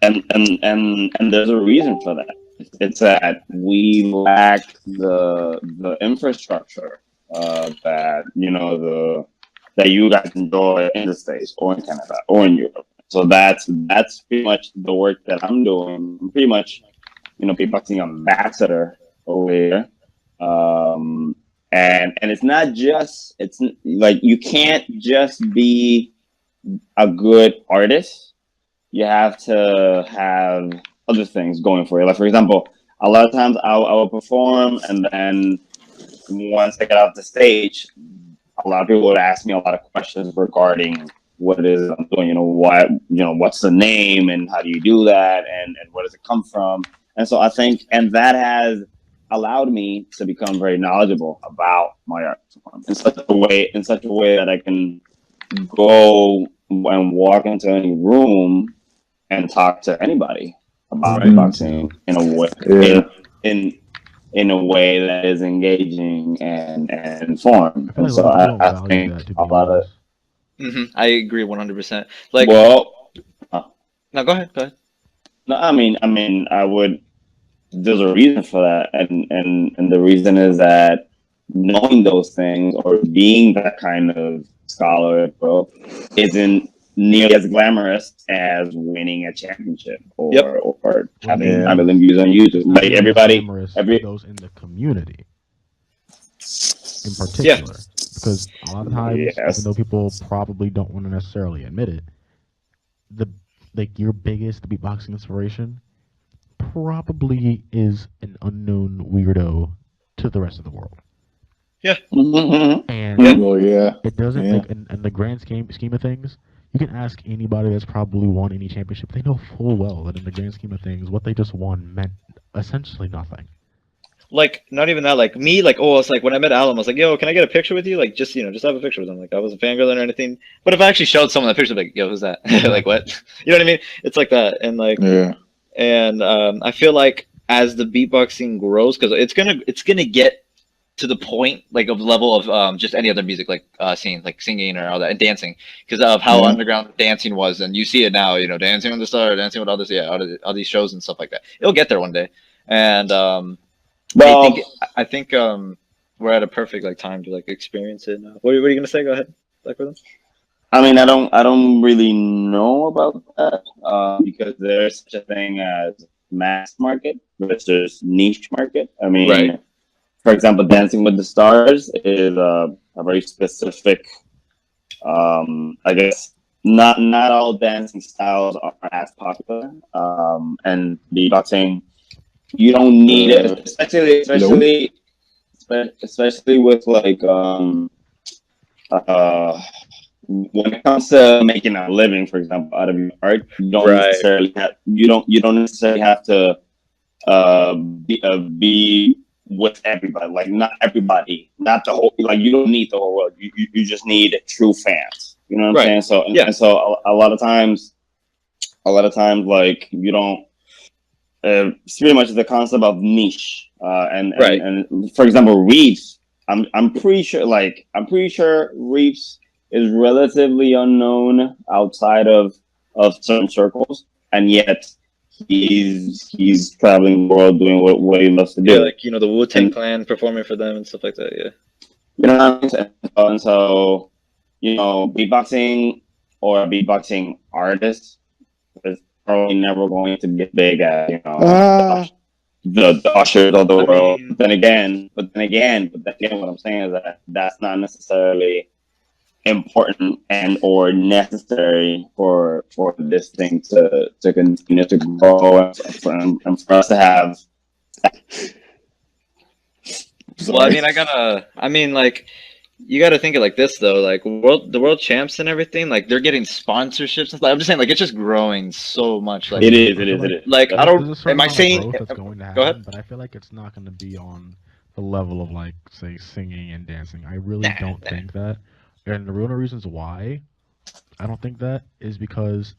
there's a reason for that. It's that we lack the infrastructure that that you guys enjoy in the States or in Canada or in Europe. So that's pretty much the work that I'm doing. I'm pretty much, beatboxing ambassador over here. And it's not just, it's like, you can't just be a good artist. You have to have other things going for you. Like, for example, a lot of times I will perform, and then once I get off the stage, a lot of people would ask me a lot of questions regarding what it is I'm doing. What's the name and how do you do that, and where does it come from? And so I think, and that has allowed me to become very knowledgeable about my art in such a way that I can go and walk into any room and talk to anybody about beatboxing in a way in a way that is engaging and informed. And so I think a lot of I agree 100%. Like, no, go ahead. No, I mean, I would. There's a reason for that, and the reason is that knowing those things or being that kind of scholar, isn't nearly as glamorous as winning a championship or having a million views on YouTube. Like those in the community, in particular, because a lot of times, even though people probably don't want to necessarily admit it, your biggest beatboxing inspiration probably is an unknown weirdo to the rest of the world. Yeah. And it doesn't in the grand scheme of things, you can ask anybody that's probably won any championship, they know full well that in the grand scheme of things, what they just won meant essentially nothing. Like, not even that, like me, like, it's like when I met Alan, I was like, yo, can I get a picture with you? Like, just have a picture with him. Like, I wasn't fangirling or anything. But if I actually showed someone that picture, like, yo, who's that? Like, what? You know what I mean? It's like that. And like, and I feel like as the beatboxing grows, because it's gonna get to the point like of level of just any other music, like scene, like singing or all that, and dancing, because of how underground dancing was, and you see it now, Dancing on the Star, Dancing with Others, all these shows and stuff like that. It'll get there one day, and I think we're at a perfect like time to like experience it now. What are you gonna say? Go ahead, Black Rhythm. I mean, I don't really know about that because there's such a thing as mass market versus niche market. I mean, for example, Dancing with the Stars is a very specific. I guess not all dancing styles are as popular, and beatboxing, you don't need it, especially with like when it comes to making a living, for example, out of your art, you don't necessarily have to be with everybody. Like not everybody, not the whole. Like you don't need the whole world. You just need true fans. You know what I'm saying? So and so a lot of times, like you don't. It's pretty much the concept of niche. And for example, Reeves. I'm pretty sure Reeves is relatively unknown outside of certain circles, and yet he's traveling the world doing what he loves to do. Yeah, like the Wu-Tang Clan performing for them and stuff like that. Yeah, you know what I'm saying? And so beatboxing or a beatboxing artist is probably never going to get big as the ushers of the world. But then again, what I'm saying is that that's not necessarily important and or necessary for this thing to continue to grow and for us to have. Well, you gotta think it like this though, like the world champs and everything, like they're getting sponsorships and stuff. I'm just saying, like it's just growing so much. Like it is. Like I don't. Am I saying that's going to happen? Go ahead. But I feel like it's not going to be on the level of like say singing and dancing. I really don't think that. And the real reasons why I don't think that is because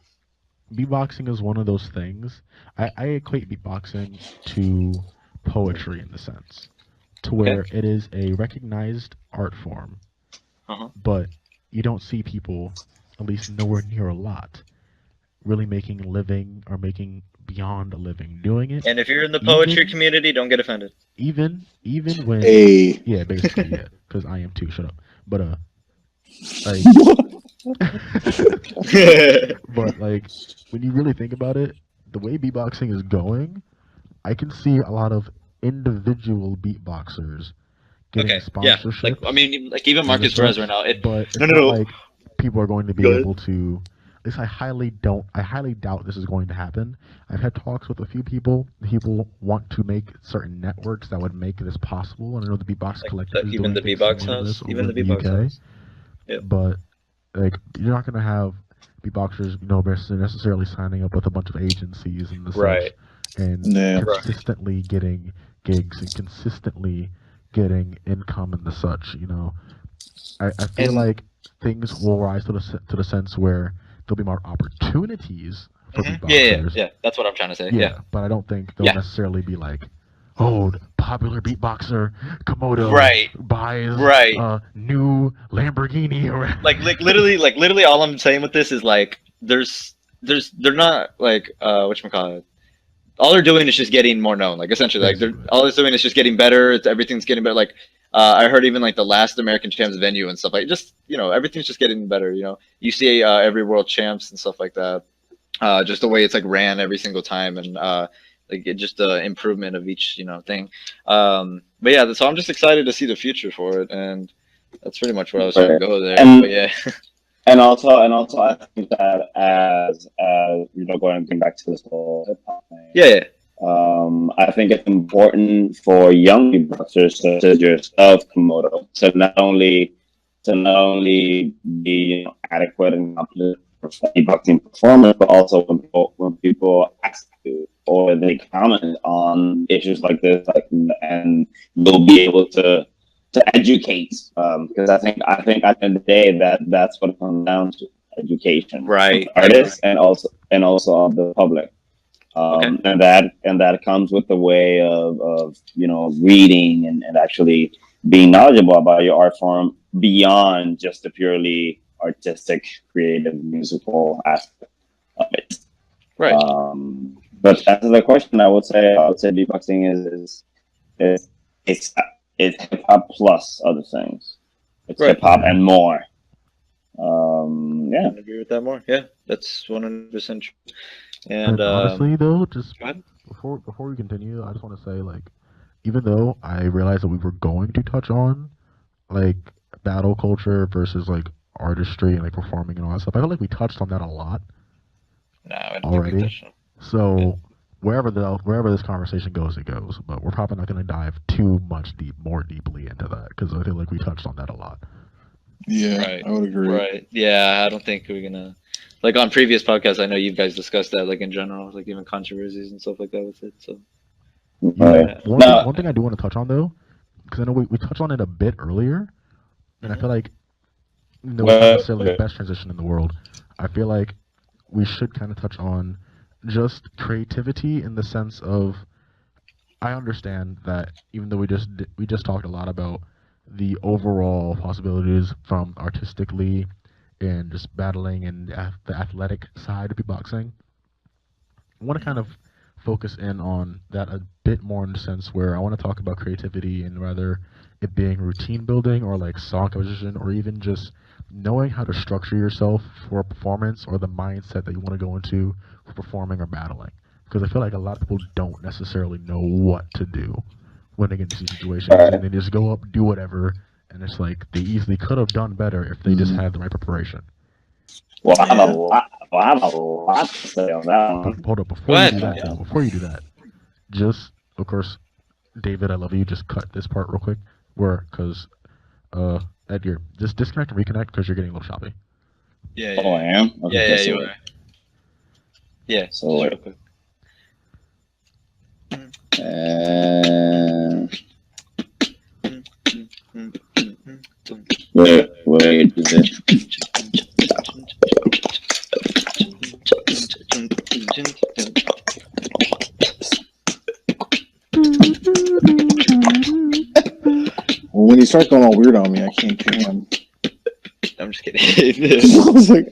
beatboxing is one of those things. I equate beatboxing to poetry in the sense to where it is a recognized art form, but you don't see people, at least nowhere near a lot, really making a living or making beyond a living doing it. And if you're in the poetry community, don't get offended. Even when yeah, basically yeah, because I am too. Shut up. But like, but like when you really think about it, the way beatboxing is going, I can see a lot of individual beatboxers getting sponsorships. Yeah, like even Marcus Perez right now. But it's not like people are going to be able to. At least I highly doubt this is going to happen. I've had talks with a few people. People want to make certain networks that would make this possible. And I know the Beatbox Collective is even doing the Beatbox House, even the Beatbox House. Yep. But like you're not going to have beatboxers, necessarily signing up with a bunch of agencies and such, and consistently getting gigs and consistently getting income and the such. I feel like things will rise to the sense where there'll be more opportunities for beatboxers. Yeah, that's what I'm trying to say. Yeah, but I don't think they'll necessarily be like, oh, popular beatboxer Komodo buys new Lamborghini or like literally all I'm saying with this is like they're not like whatchamacallit. All they're doing is just getting more known. Like essentially, like all they're doing is just getting better. Everything's getting better. Like I heard even like the last American Champs venue and stuff like just everything's just getting better. You see every World Champs and stuff like that. Just the way it's like ran every single time and like just the improvement of each thing. But yeah, so I'm just excited to see the future for it, and that's pretty much where I was trying to go there. But yeah. And also, I think that as going back to this whole hip hop thing. Yeah. I think it's important for young beatboxers such as yourself, Komodo, to not only be adequate and competent beatboxing performers, but also when people ask you or they comment on issues like this, and you'll be able to educate, because I think at the end of the day that's what it comes down to, education, right? Artists and also of the public, and that comes with the way of reading and actually being knowledgeable about your art form beyond just the purely artistic, creative, musical aspect of it. Right. But to answer the question, I would say beatboxing is hip hop plus other things. It's hip hop and more. Yeah. I agree with that more. Yeah, that's 100% true. And honestly, though, just before we continue, I just want to say, like, even though I realized that we were going to touch on like battle culture versus like artistry and like performing and all that stuff, I feel like we touched on that a lot already. So wherever this conversation goes, it goes. But we're probably not going to dive too much more deeply into that because I feel like we touched on that a lot. Yeah, I would agree. Right. Yeah, I don't think we're gonna like on previous podcasts. I know you guys discussed that like in general, like even controversies and stuff like that with it. So Right. One thing I do want to touch on though, because I know we touched on it a bit earlier, and I feel like it's not necessarily the best transition in the world. I feel like we should kind of touch on just creativity in the sense of, I understand that even though we just talked a lot about the overall possibilities from artistically and just battling and the athletic side of beatboxing, I want to kind of focus in on that a bit more in the sense where I want to talk about creativity and rather it being routine building or like song composition or even just knowing how to structure yourself for a performance or the mindset that you want to go into for performing or battling. Because I feel like a lot of people don't necessarily know what to do when they get into these situations and they just go up, do whatever, and it's like they easily could have done better if they just had the right preparation. Well, I have a lot to say on that one. Hold up, before you do that, just, of course, David, I love you, just cut this part real quick, because, Edgar, just disconnect and reconnect because you're getting a little choppy. Yeah. Oh, I am? Okay, Yeah, you are. Yeah, so real quick. Wait, is it? Well, when you start going all weird on me, I can't. I'm just kidding. I was like,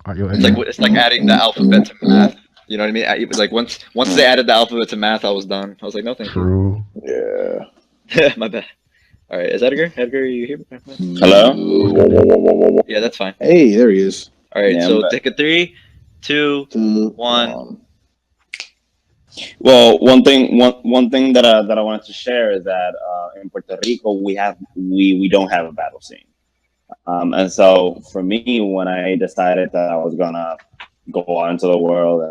It's like adding the alphabet to math. You know what I mean? Like once they added the alphabet to math, I was done. I was like, no, thank you. Yeah. My bad. All right, is Edgar? Edgar, are you here? Hello? Yeah, that's fine. Hey, there he is. All right, Yeah, so take a 3, 2, 1. Well, one thing that I wanted to share is that in Puerto Rico we don't have a battle scene, and so for me, when I decided that I was gonna go out into the world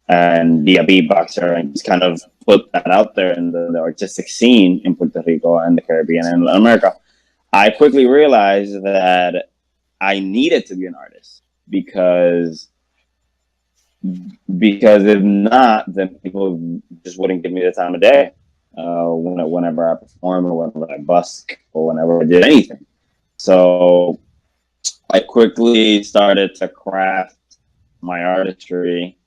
and be a beatboxer and just kind of put that out there in the artistic scene in Puerto Rico and the Caribbean and Latin America, I quickly realized that I needed to be an artist because if not, then people just wouldn't give me the time of day whenever I perform or whenever I busk or whenever I did anything. So I quickly started to craft my artistry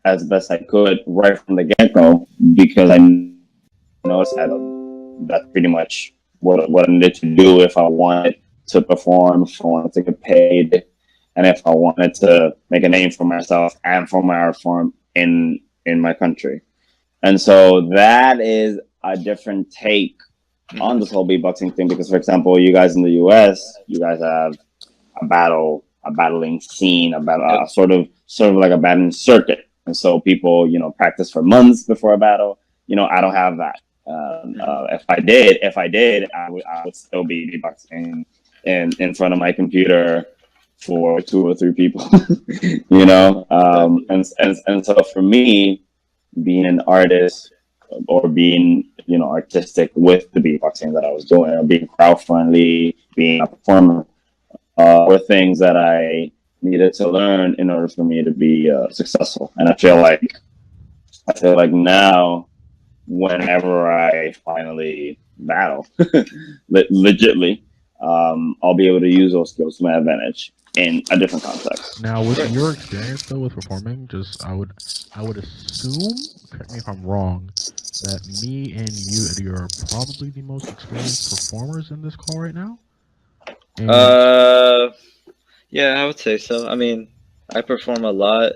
as best I could right from the get-go because I noticed that that's pretty much what I needed to do if I wanted to perform, if I wanted to get paid, and if I wanted to make a name for myself and for my art form in my country. And so that is a different take on this whole beatboxing thing because, for example, you guys in the US, you guys have a battling scene, sort of like a battling circuit. And so people, practice for months before a battle. I don't have that. If I did, I would still be beatboxing in front of my computer for 2 or 3 people, and so for me, being an artist or being, artistic with the beatboxing that I was doing, or being crowd friendly, being a performer, were things that I needed to learn in order for me to be successful. And I feel like now, whenever I finally battle, legitly, I'll be able to use those skills to my advantage in a different context. Now, with your experience though with performing, I would assume, correct me if I'm wrong, that me and you, Eddie, are probably the most experienced performers in this call right now. And yeah, I would say so. I mean, I perform a lot,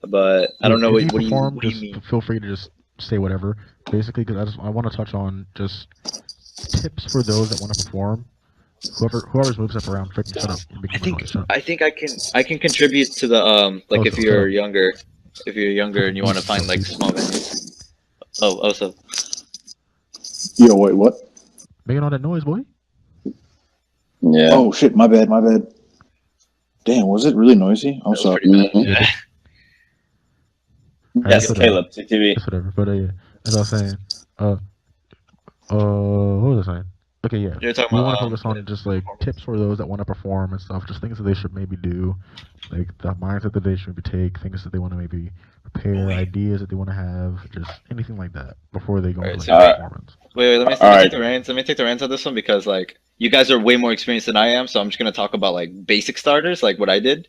but I don't know what do you mean. Feel free to just say whatever. Basically, because I want to touch on just tips for those that want to perform. Whoever's moves up around, freaking shut up. I think I can contribute to the if you're younger and you want to find like small venues. Oh, Oso. Yo, wait, what? Making all that noise, boy. Yeah. Oh shit, my bad. Damn, was it really noisy? I'm sorry. Yeah. Yes, Caleb, CTB. That's whatever. But yeah, as I was saying, what was I saying? Okay, yeah. You're talking We about want to focus on just like tips for those that want to perform and stuff. Just things that they should maybe do, like the mindset that they should maybe take, things that they want to maybe prepare, ideas that they want to have, just anything like that before they go into like a performance. Wait, let me take the reins. Let me take the reins on this one because like you guys are way more experienced than I am, so I'm just gonna talk about like basic starters, like what I did.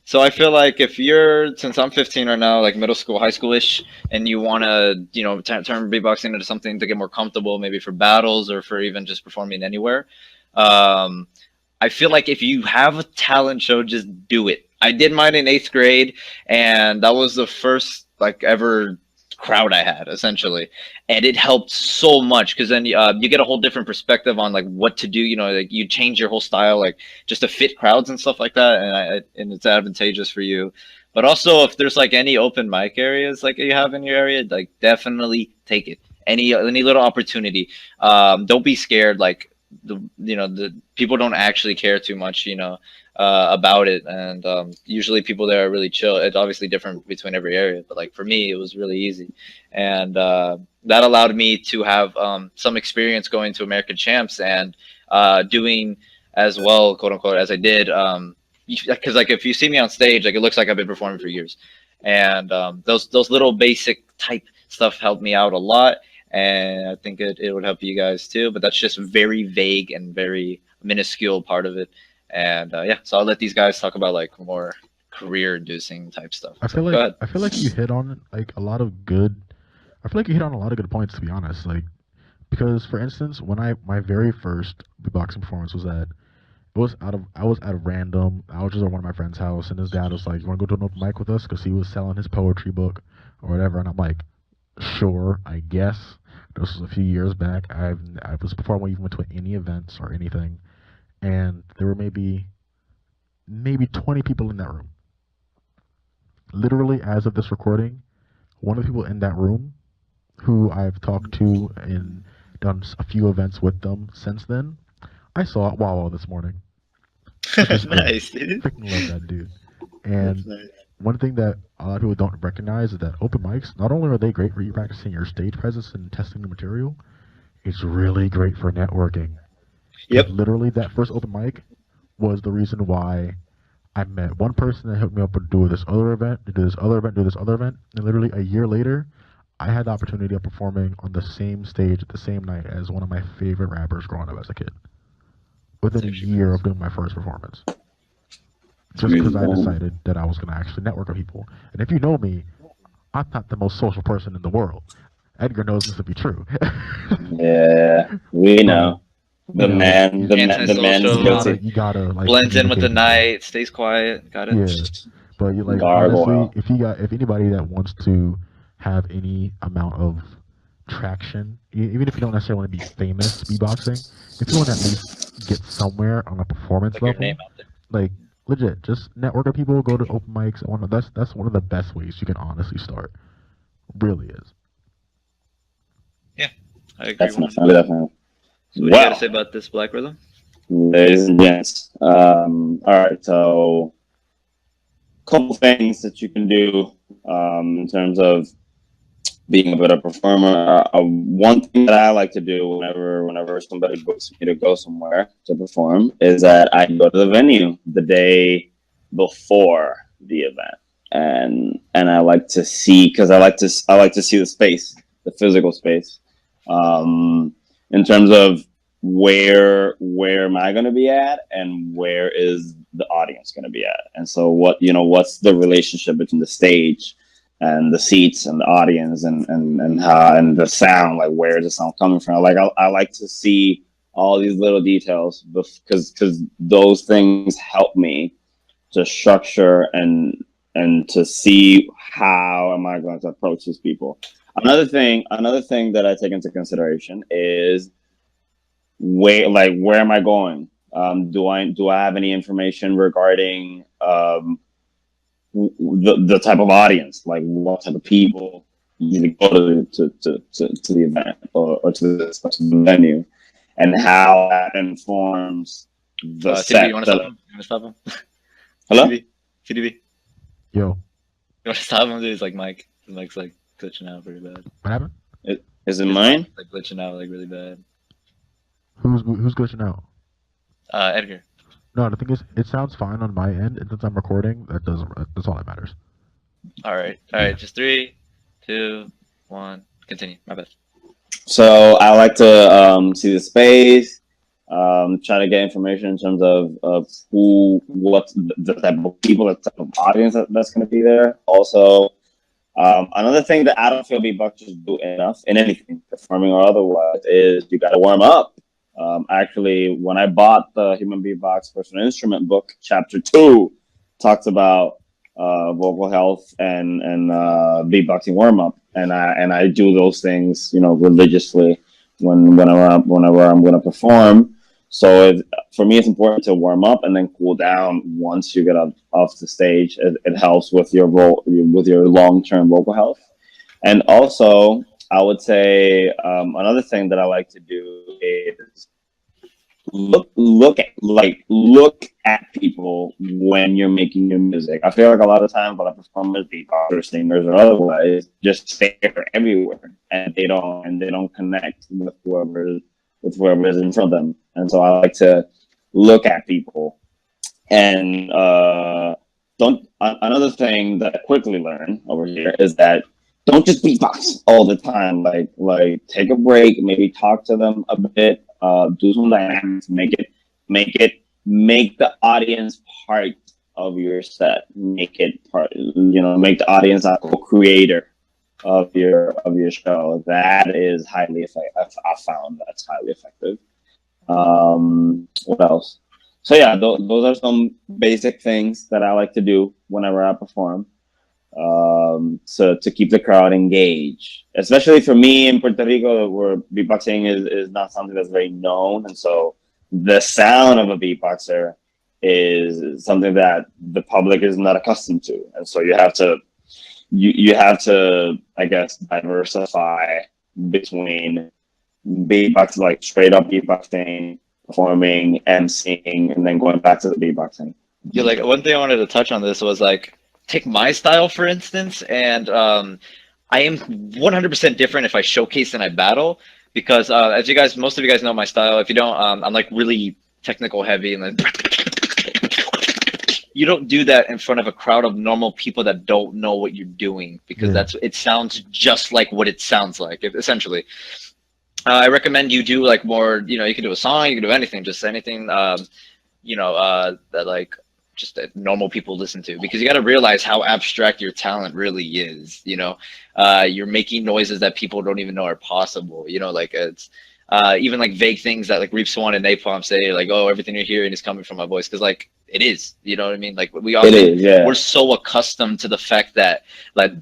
So I feel like if you're, since I'm 15 right now, like middle school, high schoolish, and you want to, you know, turn beatboxing into something to get more comfortable, maybe for battles or for even just performing anywhere. I feel like if you have a talent show, just do it. I did mine in 8th grade, and that was the first like ever crowd I had essentially, and it helped so much because then you get a whole different perspective on like what to do. You know, like you change your whole style like just to fit crowds and stuff like that, and it's advantageous for you. But also, if there's like any open mic areas like you have in your area, like definitely take it. Any little opportunity. Don't be scared. Like the people don't actually care too much. About it, and usually people there are really chill. It's obviously different between every area, but like for me it was really easy, and that allowed me to have some experience going to American Champs and doing as well, quote unquote, as I did, because like if you see me on stage, like it looks like I've been performing for years, and those little basic type stuff helped me out a lot, and I think it would help you guys too, but that's just very vague and very minuscule part of it. And yeah, so I'll let these guys talk about like more career-inducing type stuff. I feel like you hit on like a lot of good. I feel like you hit on a lot of good points, to be honest. Like because, for instance, when my very first beatboxing performance was I was at a random. I was just at one of my friend's house, and his dad was like, "You want to go to an open mic with us?" Because he was selling his poetry book or whatever, and I'm like, "Sure, I guess." This was a few years back. I was before I even went to any events or anything. And there were maybe 20 people in that room. Literally, as of this recording, one of the people in that room, who I've talked to and done a few events with them since then, I saw at Wawa this morning. Nice, dude. Freaking love that dude. And one thing that a lot of people don't recognize is that open mics, not only are they great for you practicing your stage presence and testing the material, it's really great for networking. Yep. Literally, that first open mic was the reason why I met one person that helped me up to do this other event, do this other event, and literally a year later, I had the opportunity of performing on the same stage at the same night as one of my favorite rappers growing up as a kid. Within a year of doing my first performance. Just because I decided that I was going to actually network with people. And if you know me, I'm not the most social person in the world. Edgar knows this to be true. Yeah, we know. The man guilty. You gotta like blends in with the night, stays quiet. Got it. Yeah, but you like honestly, if anybody that wants to have any amount of traction, even if you don't necessarily want to be famous beatboxing, if you want to at least get somewhere on a performance level, like legit, just network with people, go to open mics. That's one of the best ways you can honestly start. Really is. Yeah, I agree. Definitely. So what do you got to say about this Black Rhythm? Ladies and gents. All right, so a couple things that you can do in terms of being a better performer. One thing that I like to do whenever somebody books me to go somewhere to perform is that I go to the venue the day before the event, and I like to see, because I like to see the space, the physical space. In terms of where am I going to be at, and where is the audience going to be at, and so what's the relationship between the stage and the seats and the audience, and how, and the sound, like where is the sound coming from? Like I like to see all these little details because those things help me to structure and to see how am I going to approach these people. Another thing that I take into consideration is where am I going? Do I have any information regarding the type of audience, like what type of people usually go to the event or to the venue, and how that informs the set. You want to stop him? Hello? CTB. Yo. You want to stop him? He's like Mike. His mic's like glitching out pretty bad. What happened? Is it mine? Like glitching out like really bad. Who's glitching out? Edgar. No, the thing is, it sounds fine on my end, and since I'm recording, that's all that matters. All right. Yeah. Just 3, 2, 1. Continue. My bad. So I like to see the space, try to get information in terms of what's the type of people, the type of audience that's going to be there. Also, another thing that I don't feel beatboxers do enough in anything, performing or otherwise, is you got to warm up. Actually, when I bought the Human Beatbox Personal Instrument book, Chapter 2 talks about vocal health and beatboxing warm up, and I do those things, religiously whenever I'm going to perform. So for me, it's important to warm up and then cool down once you get off the stage. It helps with your long term vocal health, and also I would say another thing that I like to do is look at people when you're making your music. I feel like a lot of times, a lot of performers, beatboxers, singers, or otherwise, just stare everywhere, and they don't connect with whoever is in front of them. And so I like to look at people. And another thing that I quickly learned over here is that don't just beatbox all the time. Like take a break, maybe talk to them a bit, do some dynamics, make the audience part of your set. Make the audience a co-creator of your show. That is highly effective. I found that's highly effective. What else? So yeah, those are some basic things that I like to do whenever I perform. So to keep the crowd engaged, especially for me in Puerto Rico, where beatboxing is not something that's very known, and so the sound of a beatboxer is something that the public is not accustomed to, and so you have to I guess diversify between beatboxing, like straight up beatboxing, performing, emceeing, and then going back to the beatboxing. Yeah, like one thing I wanted to touch on this was like, take my style for instance, and I am 100% different if I showcase than I battle, because as most of you guys know my style. If you don't, I'm like really technical heavy, and then you don't do that in front of a crowd of normal people that don't know what you're doing, because it sounds just like what it sounds like, essentially. I recommend you do like more, you can do a song, you can do anything, just anything, that like just that normal people listen to, because you got to realize how abstract your talent really is. You're making noises that people don't even know are possible. Like it's even like vague things that like Reap Swan and Napalm say, like, oh, everything you're hearing is coming from my voice, because like it is. You know what I mean? Like we're so accustomed to the fact that like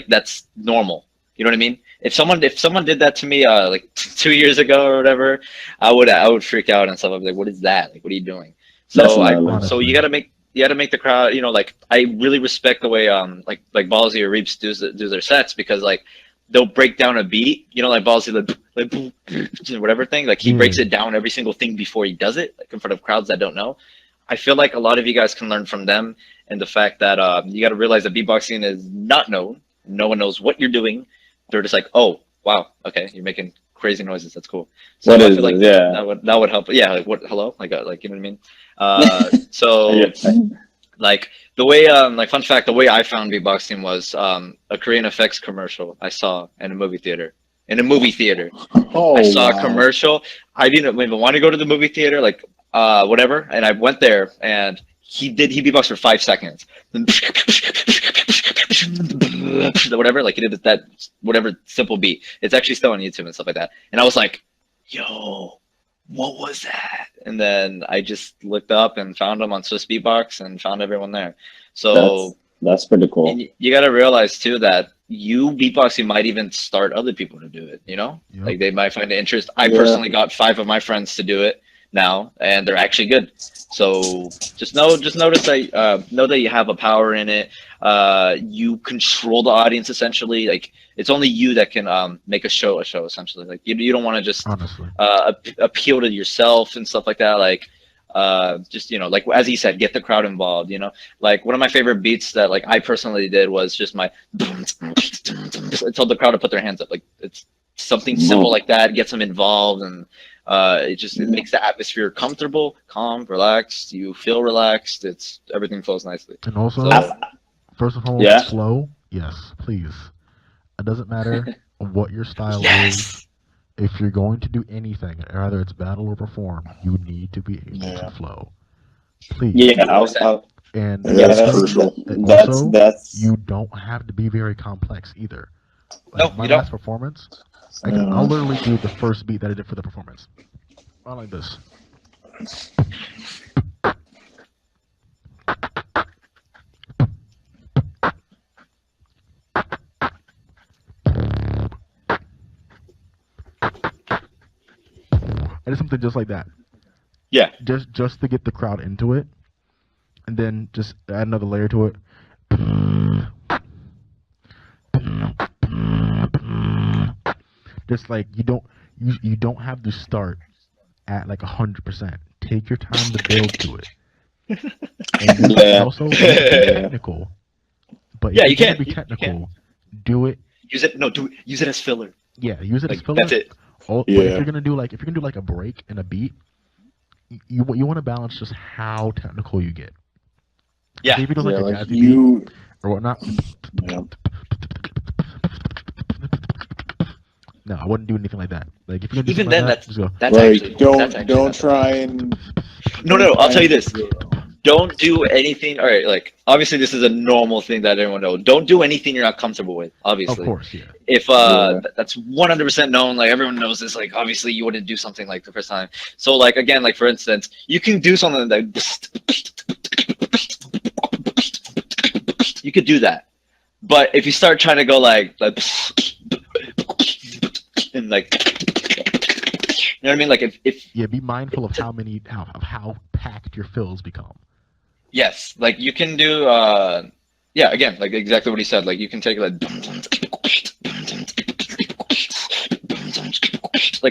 that's normal. You know what I mean? If someone did that to me like 2 years ago or whatever, I would freak out and stuff. I'd be like, what is that? Like, what are you doing? So you gotta make the crowd, like I really respect the way like Ballsy or Reeps do their sets, because like they'll break down a beat, like Ballsy like whatever thing, like he breaks it down every single thing before he does it, like in front of crowds that don't know. I feel like a lot of you guys can learn from them, and the fact that you got to realize that beatboxing is not known. No one knows what you're doing. They're just like, oh wow, okay, you're making crazy noises. That's cool. So I feel like that would help. Yeah, like what? Hello, like you know what I mean. So like the way like fun fact, the way I found beatboxing was a Korean effects commercial I saw in a movie theater. I saw a commercial. I didn't even want to go to the movie theater, like whatever, and I went there, and he beatboxed for 5 seconds. Whatever, like he did that whatever simple beat. It's actually still on YouTube and stuff like that. And I was like, yo, what was that? And then I just looked up and found them on Swiss Beatbox and found everyone there. So that's pretty cool. And you got to realize too that you beatboxing might even start other people to do it. Like they might find an interest. I personally got 5 of my friends to do it now, and they're actually good. So just notice that know that you have a power in it. You control the audience essentially. Like it's only you that can make a show essentially. Like you don't want to just appeal to yourself and stuff like that. Like just like as he said, get the crowd involved. Like one of my favorite beats that like I personally did was just my I told the crowd to put their hands up. Like it's something simple like that, gets them involved, and It makes the atmosphere comfortable, calm, relaxed. You feel relaxed. Everything flows nicely. And also, first and foremost, flow. Yes, please. It doesn't matter what your style is. If you're going to do anything, either it's battle or perform, you need to be able to flow. Please. And that's crucial. That's you don't have to be very complex either. No, my last performance, I'll literally do the first beat that I did for the performance. Not like this. I did something just like that. Yeah. Just to get the crowd into it, and then just add another layer to it. Just like you don't have to start at like 100%. Take your time to build to it. And also be technical. But if you can be technical. Do it. Use it as filler. Yeah, use it as filler. That's it. But if you're gonna do like a break and a beat, you want to balance just how technical you get. Yeah. If you do like a jazzy beat or whatnot. Yeah. No, I wouldn't do anything like that. Like if you're gonna do even then, like that, just go. That's actually don't try and. No. I'll tell you this. Don't do anything. All right, like obviously this is a normal thing that everyone knows. Don't do anything you're not comfortable with. Obviously, of course, yeah. If that's 100% known, like everyone knows this. Like obviously you wouldn't do something like the first time. So like again, like for instance, you can do something like you could do that, but if you start trying to go like and like. You know what I mean? Like if be mindful of how packed your fills become. Yes, like you can do again, like exactly what he said. Like you can take like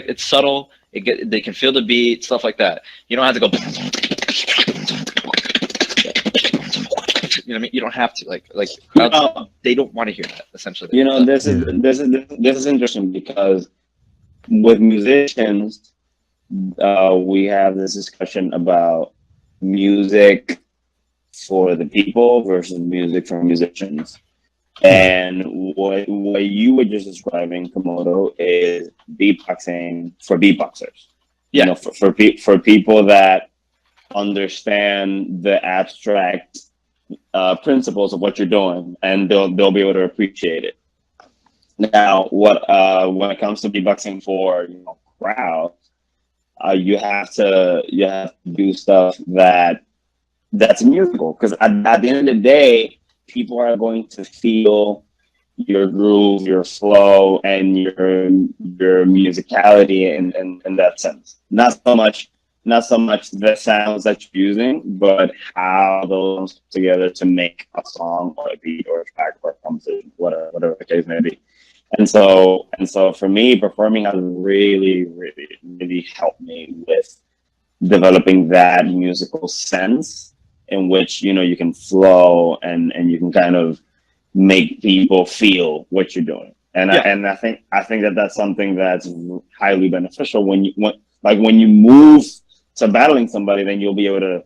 it's subtle. They can feel the beat, stuff like that. You don't have to go. You know what I mean? You don't have to like they don't want to hear that essentially. You know, this is interesting because with musicians, we have this discussion about music for the people versus music for musicians. And what you were just describing, Komodo, is beatboxing for beatboxers. Yeah. You know, for people that understand the abstract principles of what you're doing, and they'll be able to appreciate it. Now, when it comes to beatboxing for crowd, you have to do stuff that's musical, because at the end of the day, people are going to feel your groove, your flow, and your musicality in that sense. Not so much the sounds that you're using, but how those come together to make a song or a beat or a track or a composition, whatever the case may be. And so for me, performing has really, really, really helped me with developing that musical sense in which, you can flow and you can kind of make people feel what you're doing. And I think that that's something that's highly beneficial when you move to battling somebody, then you'll be able to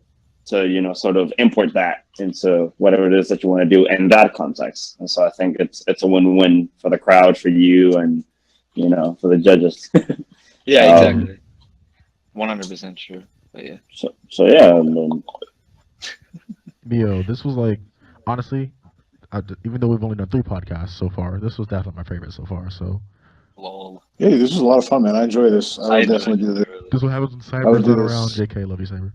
sort of import that into whatever it is that you want to do in that context. And so I think it's a win-win for the crowd, for you, and for the judges. Yeah, exactly. 100% true. But yeah. So yeah. Mio, this was like, honestly, even though we've only done 3 podcasts so far, this was definitely my favorite so far. So. Lol. Yeah, this was a lot of fun, man. I enjoy this. I would definitely do this. This is what happens when Cyber's not around. JK, love you, Cyber.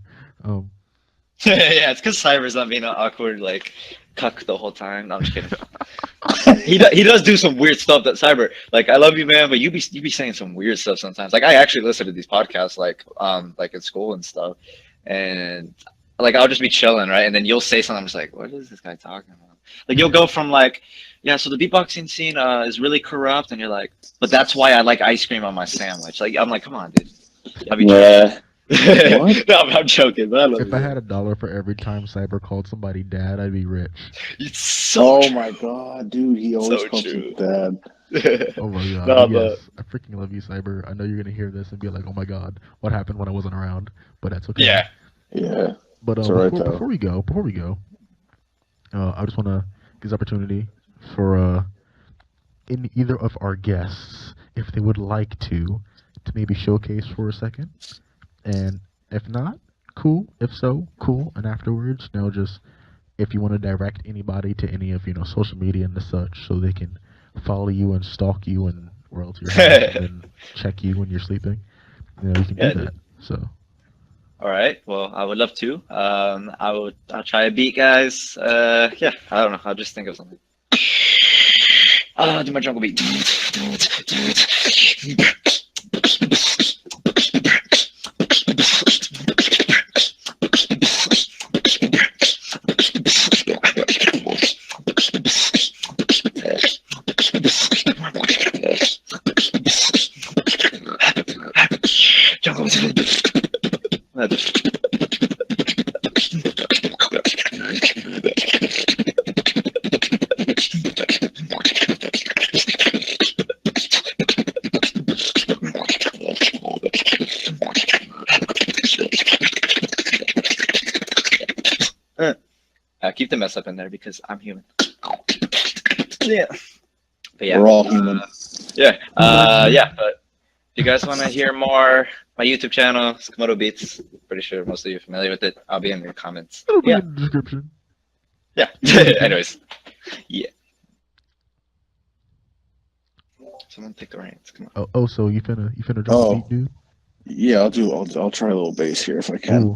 Yeah, it's because Cyber's not being an awkward cuck the whole time. No, I'm just kidding. he does do some weird stuff. That Cyber, I love you, man, but you be saying some weird stuff sometimes. I actually listen to these podcasts like in school and stuff, and I'll just be chilling, right, and then you'll say something. I'm just like, what is this guy talking about? You'll go from so the beatboxing scene is really corrupt, and you're like, but that's why I like ice cream on my sandwich. I'm like, come on, dude. Yeah. No, I'm joking. But if I had $1 for every time Cyber called somebody dad, I'd be rich. It's so true. My god, dude, he always calls him dad. Oh my god. No, But but yes, I freaking love you, Cyber. I know you're gonna hear this and be like, "Oh my god, what happened when I wasn't around?" But that's okay. yeah. Yeah. But It's all right, before we go, I just want to give this opportunity for in either of our guests, if they would like to maybe showcase for a second, and if not, cool. If so, cool. And afterwards, just if you want to direct anybody to any of social media and the such, so they can follow you and stalk you and or else your house and then check you when you're sleeping, you can Yeah, do dude. that. So All right. Well, I would love to. I'll try a beat, guys. Yeah. I don't know. I'll just think of something. I'll do my jungle beat. Keep the mess up in there because I'm human. Yeah. But yeah. We're all human. Yeah. But if you guys want to hear more, my YouTube channel is Komodo Beats. Pretty sure most of you are familiar with it. I'll be in your comments. it'll be Yeah. in the description. Yeah. Anyways. Yeah. Someone take the reins. Come on. Oh, so you finna drop a beat, dude? Yeah, I'll try a little bass here if I can. Ooh.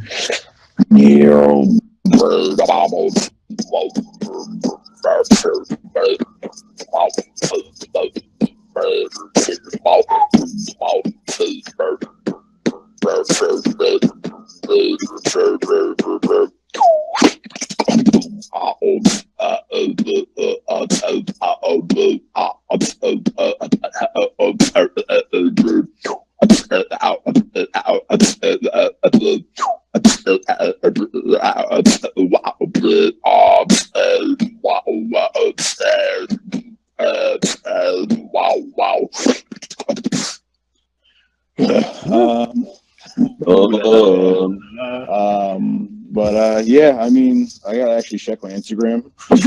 But yeah, I mean, I gotta actually check my Instagram. I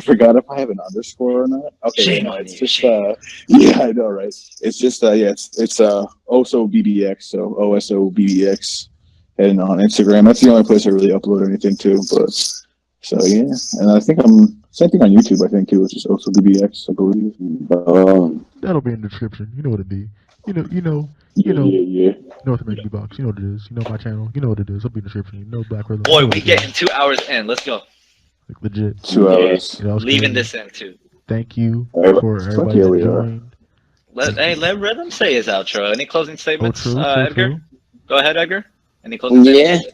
forgot if I have an underscore or not. Okay, Shame no, on it's you, just shame. yeah, I know, right? It's just it's Oso BBX, so OSO BBX, and on Instagram. That's the only place I really upload anything to. But so yeah, and I think same thing on YouTube. I think too, which is Oso BBX, I believe. That'll be in the description. You know what it be. Yeah. North American Beatbox. You know what it is. You know my channel. You know what it is. It'll be in the description. You know Black Rhythm. Boy, you know we getting 2 hours in. Let's go. like legit. 2 hours. I was Leaving kidding. this in too. Thank you Fuck for everybody yeah, that we are. joined. Let Rhythm say his outro. Any closing statements, true, Edgar? true. Go ahead, Edgar. Any closing statements?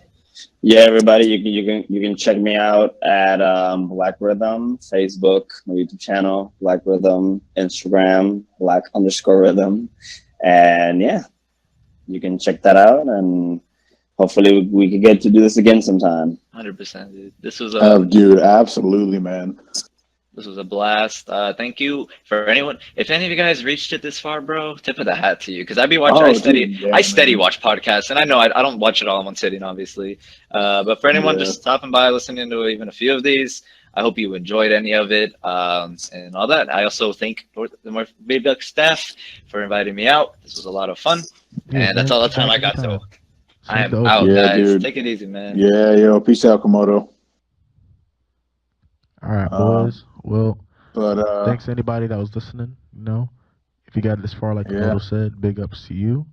Yeah, everybody, you can check me out at Black Rhythm, Facebook, my YouTube channel, Black Rhythm, Instagram, Black_Rhythm, and yeah, you can check that out, and hopefully we can get to do this again sometime. 100%, dude. This was Dude, absolutely, man. This was a blast. Thank you for anyone. If any of you guys reached it this far, bro, tip of the hat to you. Because I be watching. I steady watch podcasts, and I know I don't watch it all in one sitting, obviously. But for anyone just stopping by, listening to even a few of these, I hope you enjoyed any of it and all that. I also thank the more Beatbox staff for inviting me out. This was a lot of fun, and that's all the time I got. So I am out, guys. Dude. Take it easy, man. Yeah, yo, peace out, Komodo. All right, boys. Well, but thanks to anybody that was listening. If you got this far, like Komodo said, big ups to you.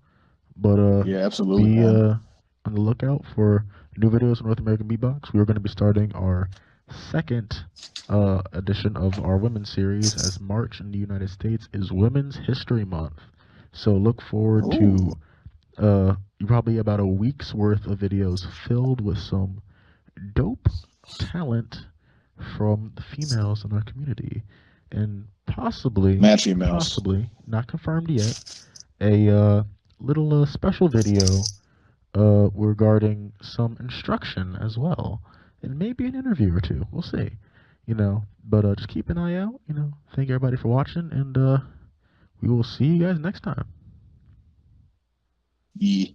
But yeah, absolutely. Be on the lookout for new videos on North American Beatbox. We are going to be starting our second edition of our women's series, as March in the United States is Women's History Month. So look forward to probably about a week's worth of videos filled with some dope talent from the females in our community, and possibly, not confirmed yet, a little special video regarding some instruction as well, and maybe an interview or two. We'll see. But just keep an eye out. Thank everybody for watching, and we will see you guys next time. Yeah.